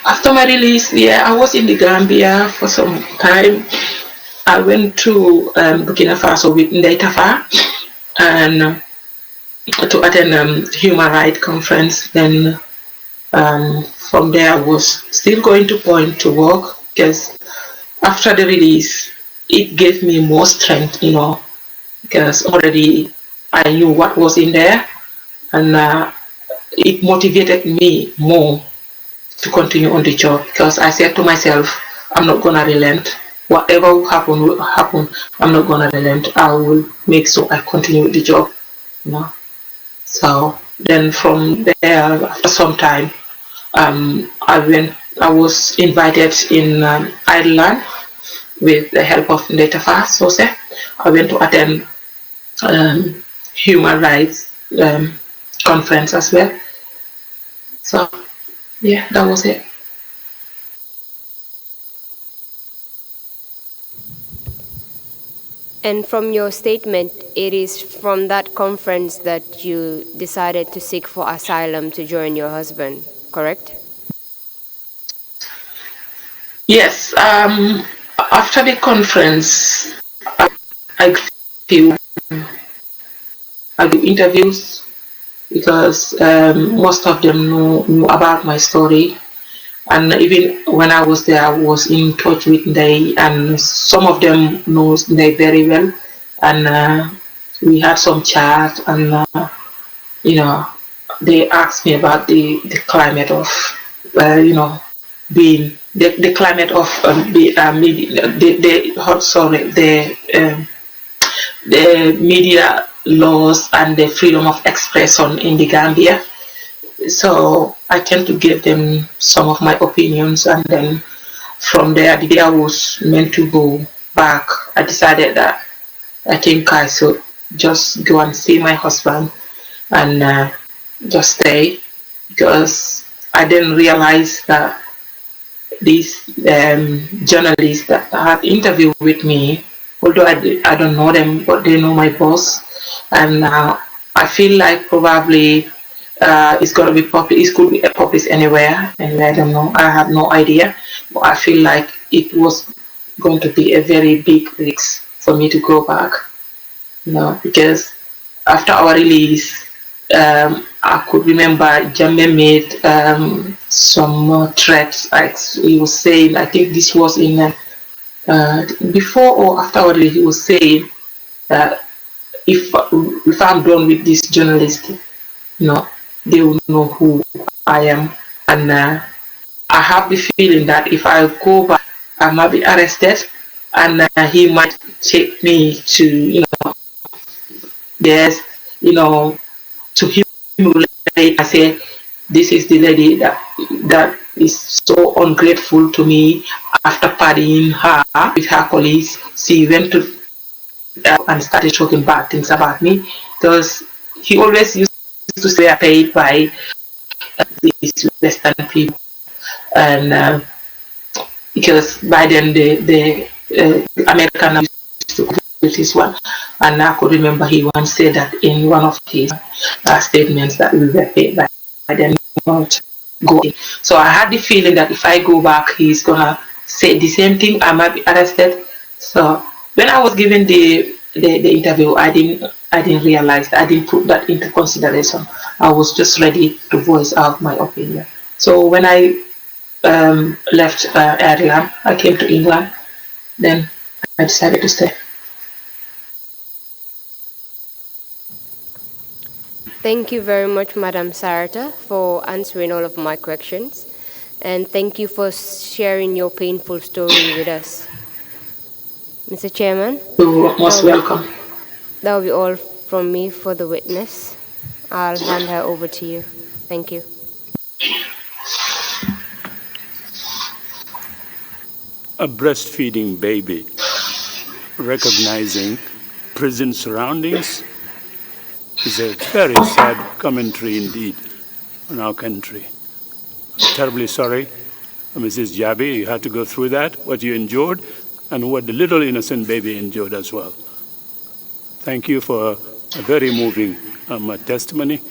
After my release, yeah, I was in the Gambia for some time. I went to Burkina Faso with Ndaitafa and to attend human rights conference. Then from there, I was still going to point to work because after the release, it gave me more strength, you know, because already I knew what was in there, and it motivated me more to continue on the job, because I said to myself, I'm not gonna relent. Whatever will happen. I'm not gonna relent. I will make sure I continue with the job, you know. So then from there, after some time, I was invited in Ireland with the help of Ndaitafa Sose. I went to attend human rights conference as well. So yeah, that was it. And from your statement, it is from that conference that you decided to seek for asylum to join your husband, correct? Yes. After the conference, I do interviews because most of them knew about my story. And even when I was there, I was in touch with they, and some of them knows they very well. And we had some chat, and you know, they asked me about the climate of, you know, being the climate of the media laws and the freedom of expression in the Gambia. So I tend to give them some of my opinions, and then from there, the day I was meant to go back, I decided that I think I should just go and see my husband and just stay. because I didn't realize that these journalists that had interviewed with me, although I don't know them, but they know my boss, and I feel like probably it's going to be public. It could be published anywhere, and I don't know. I have no idea, but I feel like it was going to be a very big risk for me to go back, because after our release, I could remember Jammeh made some threats. He was saying, I think this was in before or after our release, he was saying that if I'm done with this journalist, they will know who I am, and I have the feeling that if I go back, I might be arrested, and he might take me to, there's, to humiliate. I say, this is the lady that is so ungrateful to me. After partying her with her colleagues, she went to and started talking bad things about me, because he always used to say paid by these Western people, and because by then the American used to with this one, and I could remember he once said that in one of his statements that we were paid by them not going. So I had the feeling that if I go back, he's gonna say the same thing. I might be arrested. So when I was given the interview, I didn't realize, I didn't put that into consideration. I was just ready to voice out my opinion. So when I left Ireland, I came to England. Then I decided to stay. Thank you very much, Madam Sarata, for answering all of my questions. And thank you for sharing your painful story with us. Mr. Chairman? You're most welcome. That will be all from me for the witness. I'll hand her over to you. Thank you. A breastfeeding baby recognizing prison surroundings is a very sad commentary indeed on our country. I'm terribly sorry, Mrs. Jabi, you had to go through that, what you endured, and what the little innocent baby endured as well. Thank you for a very moving testimony,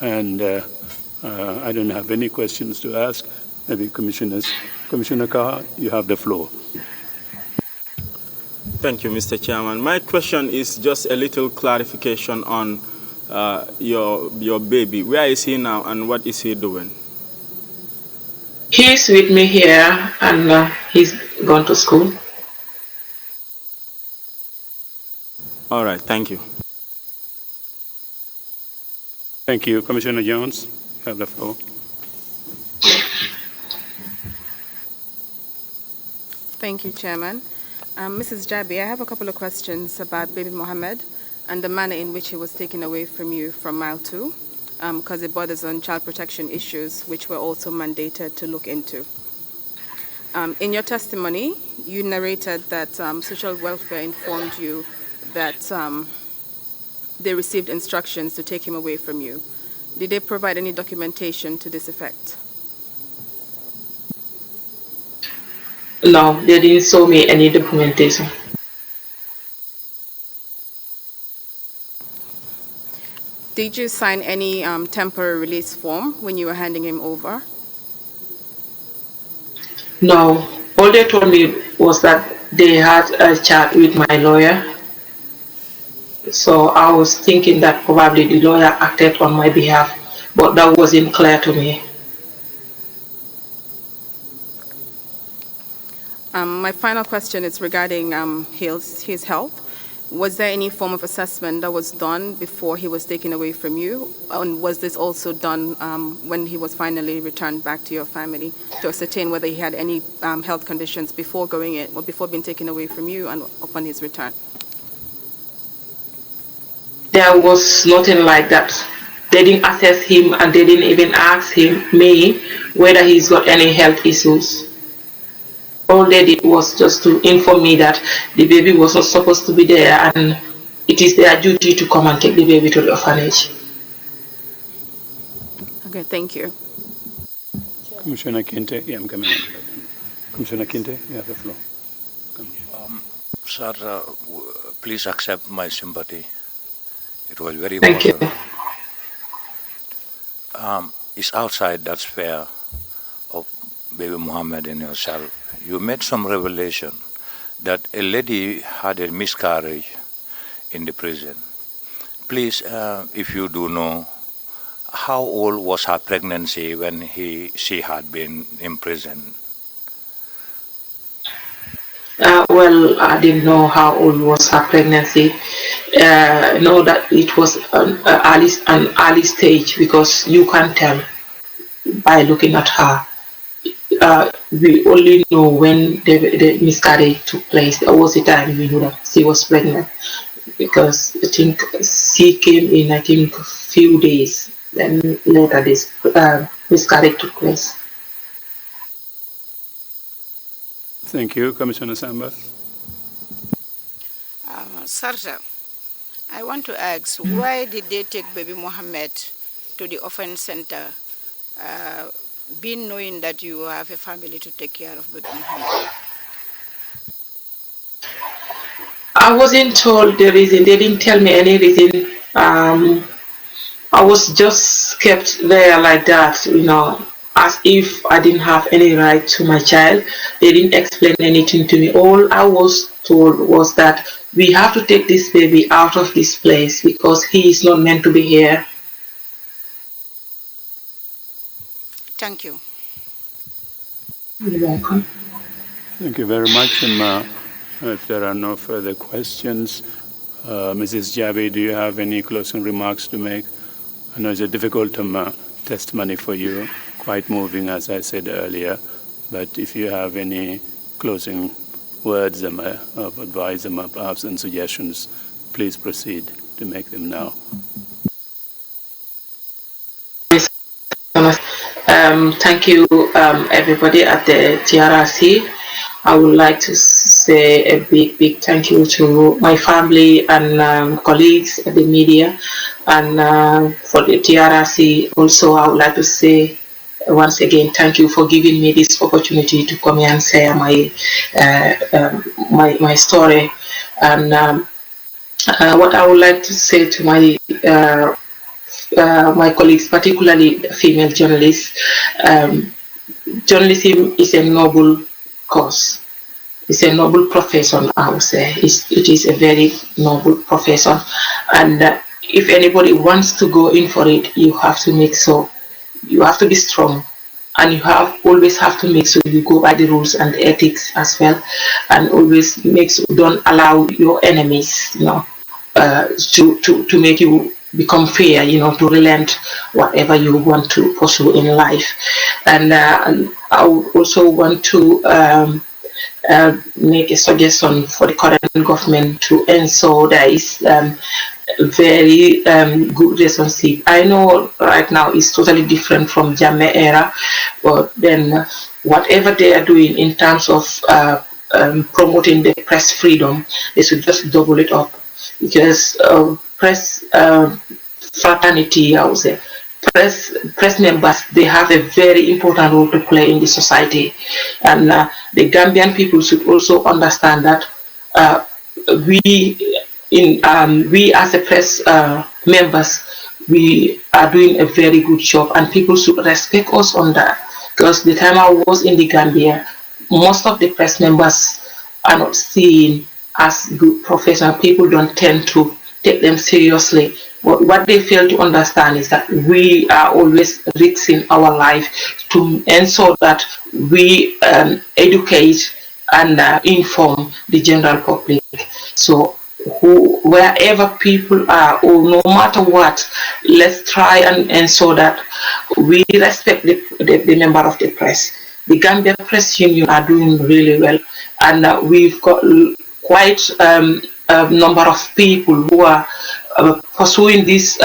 and I don't have any questions to ask. Maybe Commissioner Kaha, you have the floor. Thank you, Mr. Chairman. My question is just a little clarification on your baby. Where is he now, and what is he doing? He's with me here, and he's gone to school. All right, thank you. Thank you. Commissioner Jones, you have the floor. Thank you, Chairman. Mrs. Jabi, I have a couple of questions about baby Mohammed and the manner in which he was taken away from you from Mile 2, because it borders on child protection issues, which we're also mandated to look into. In your testimony, you narrated that social welfare informed you that they received instructions to take him away from you. Did they provide any documentation to this effect? No, they didn't show me any documentation. Did you sign any temporary release form when you were handing him over? No, all they told me was that they had a chat with my lawyer. So I was thinking that probably the lawyer acted on my behalf, but that wasn't clear to me. My final question is regarding his health. Was there any form of assessment that was done before he was taken away from you? And was this also done when he was finally returned back to your family to ascertain whether he had any health conditions before going in or before being taken away from you and upon his return? There was nothing like that. They didn't assess him, and they didn't even ask me whether he's got any health issues. All they did was just to inform me that the baby was not supposed to be there, and it is their duty to come and take the baby to the orphanage. Okay, thank you. Commissioner Kinte, yeah, I'm coming on. Commissioner Kinte, you have the floor. Sir, please accept my sympathy. It was very Thank you. emotional. It's outside that sphere of baby Muhammad and yourself. You made some revelation that a lady had a miscarriage in the prison. Please, if you do know, how old was her pregnancy when she had been in prison? Well, I didn't know how old was her pregnancy. Know that it was an early stage because you can't tell by looking at her. We only know when the miscarriage took place. There was a time we knew that she was pregnant because I think she came in, I think, few days. Then later this miscarriage took place. Thank you, Commissioner Samba. Sarja, I want to ask, why did they take baby Mohammed to the offense center, being knowing that you have a family to take care of baby Mohammed? I wasn't told the reason. They didn't tell me any reason. I was just kept there like that, as if I didn't have any right to my child. They didn't explain anything to me. All I was told was that we have to take this baby out of this place because he is not meant to be here. Thank you. You're welcome. Thank you very much. If there are no further questions, Mrs. Jabi, do you have any closing remarks to make? I know it's a difficult testimony for you, quite moving, as I said earlier, but if you have any closing words of advice perhaps and suggestions, please proceed to make them now. Thank you, everybody at the TRC. I would like to say a big thank you to my family and colleagues at the media, and for the TRC also I would like to say once again thank you for giving me this opportunity to come here and share my story. And what I would like to say to my colleagues, particularly female journalists, journalism is a noble cause. It's a noble profession, I would say. It is a very noble profession. And if anybody wants to go in for it, you have to make so. You have to be strong. And you always have to make sure you go by the rules and the ethics as well. And always make sure don't allow your enemies, to make you become fair, to relent whatever you want to pursue in life. And I would also want to make a suggestion for the current government to ensure there is very good relationship. I know right now it's totally different from Jammeh era, but then whatever they are doing in terms of promoting the press freedom, they should just double it up, because press fraternity, I would say, press members, they have a very important role to play in the society, and the Gambian people should also understand that we as a press members, we are doing a very good job, and people should respect us on that. Because the time I was in the Gambia, most of the press members are not seen as good professional. People don't tend to take them seriously. But what they fail to understand is that we are always risking our life to ensure that we educate and inform the general public. So wherever people are, or no matter what, let's try and ensure that we respect the member of the press. The Gambia Press Union are doing really well, and we've got quite a number of people who are pursuing this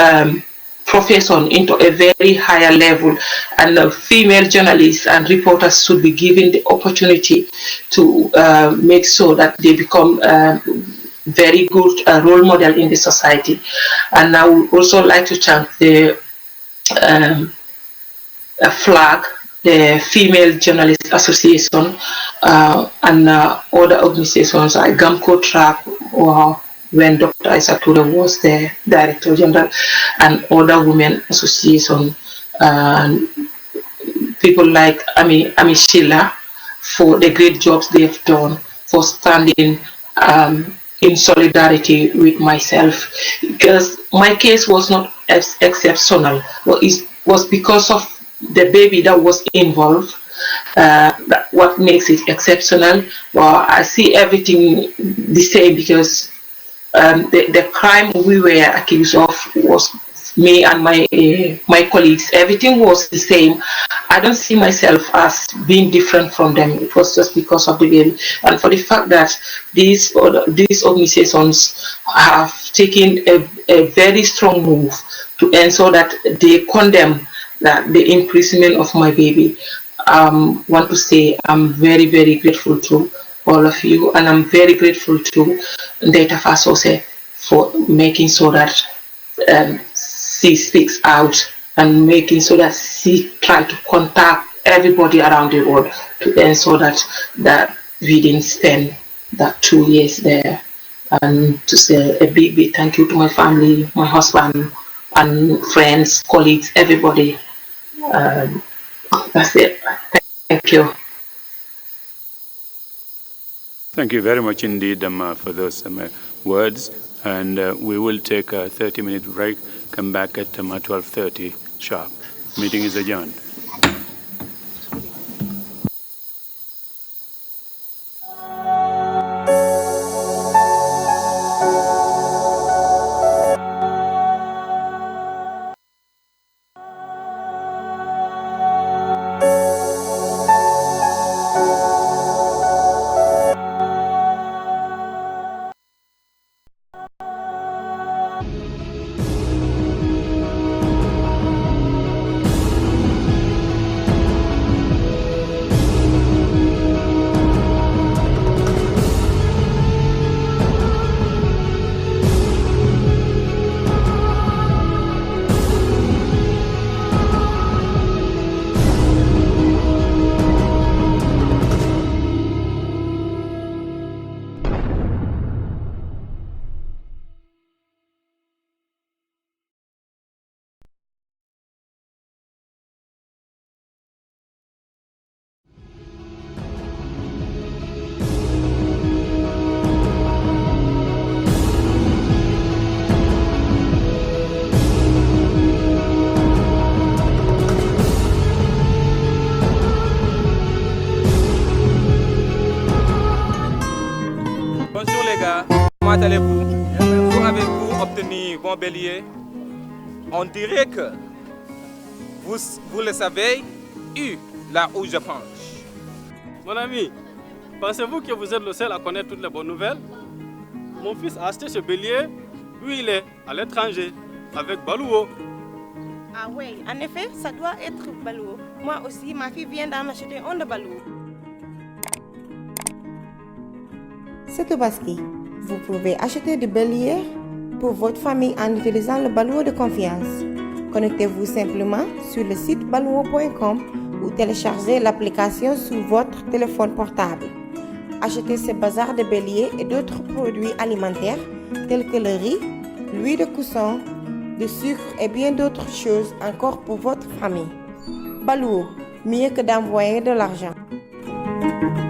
profession into a very higher level, and female journalists and reporters should be given the opportunity to make sure that they become very good role model in the society. And I would also like to thank the FLAG, the Female Journalist Association, and other organizations like GAMCO Trrc, when Dr. Isatura was the Director General, and other women associations, people like Ami Sheila, for the great jobs they've done, for standing in solidarity with myself, because my case was not exceptional. Well, it was because of the baby that was involved. That what makes it exceptional. Well, I see everything the same, because the crime we were accused of was me and my colleagues. Everything was the same. I don't see myself as being different from them. It was just because of the baby, and for the fact that these organizations have taken a very strong move to ensure that they condemn the imprisonment of my baby. Want to say I'm very, very grateful to all of you, and I'm very grateful to Data Fasose for making so that she speaks out, and making so that she try to contact everybody around the world to ensure that we didn't spend that 2 years there. And to say a big, big thank you to my family, my husband, and friends, colleagues, everybody. That's it. Thank you. Thank you very much indeed for those words. And we will take a 30-minute break, come back at 12:30 sharp. Meeting is adjourned. Bonjour les gars, comment allez-vous? Vous avez-vous obtenu bon bélier? On dirait que vous le savez, là où je penche. Mon ami, pensez-vous que vous êtes le seul à connaître toutes les bonnes nouvelles? Mon fils a acheté ce bélier, lui il est à l'étranger, avec Balouo. Ah oui, en effet, ça doit être Balouo. Moi aussi, ma fille vient d'en acheter un de Balouo. C'est Tobaski. Vous pouvez acheter du bélier pour votre famille en utilisant le Balouo de confiance. Connectez-vous simplement sur le site balouo.com ou téléchargez l'application sur votre téléphone portable. Achetez ce bazar de bélier et d'autres produits alimentaires tels que le riz, l'huile de cousson, du sucre et bien d'autres choses encore pour votre famille. Balouo, mieux que d'envoyer de l'argent.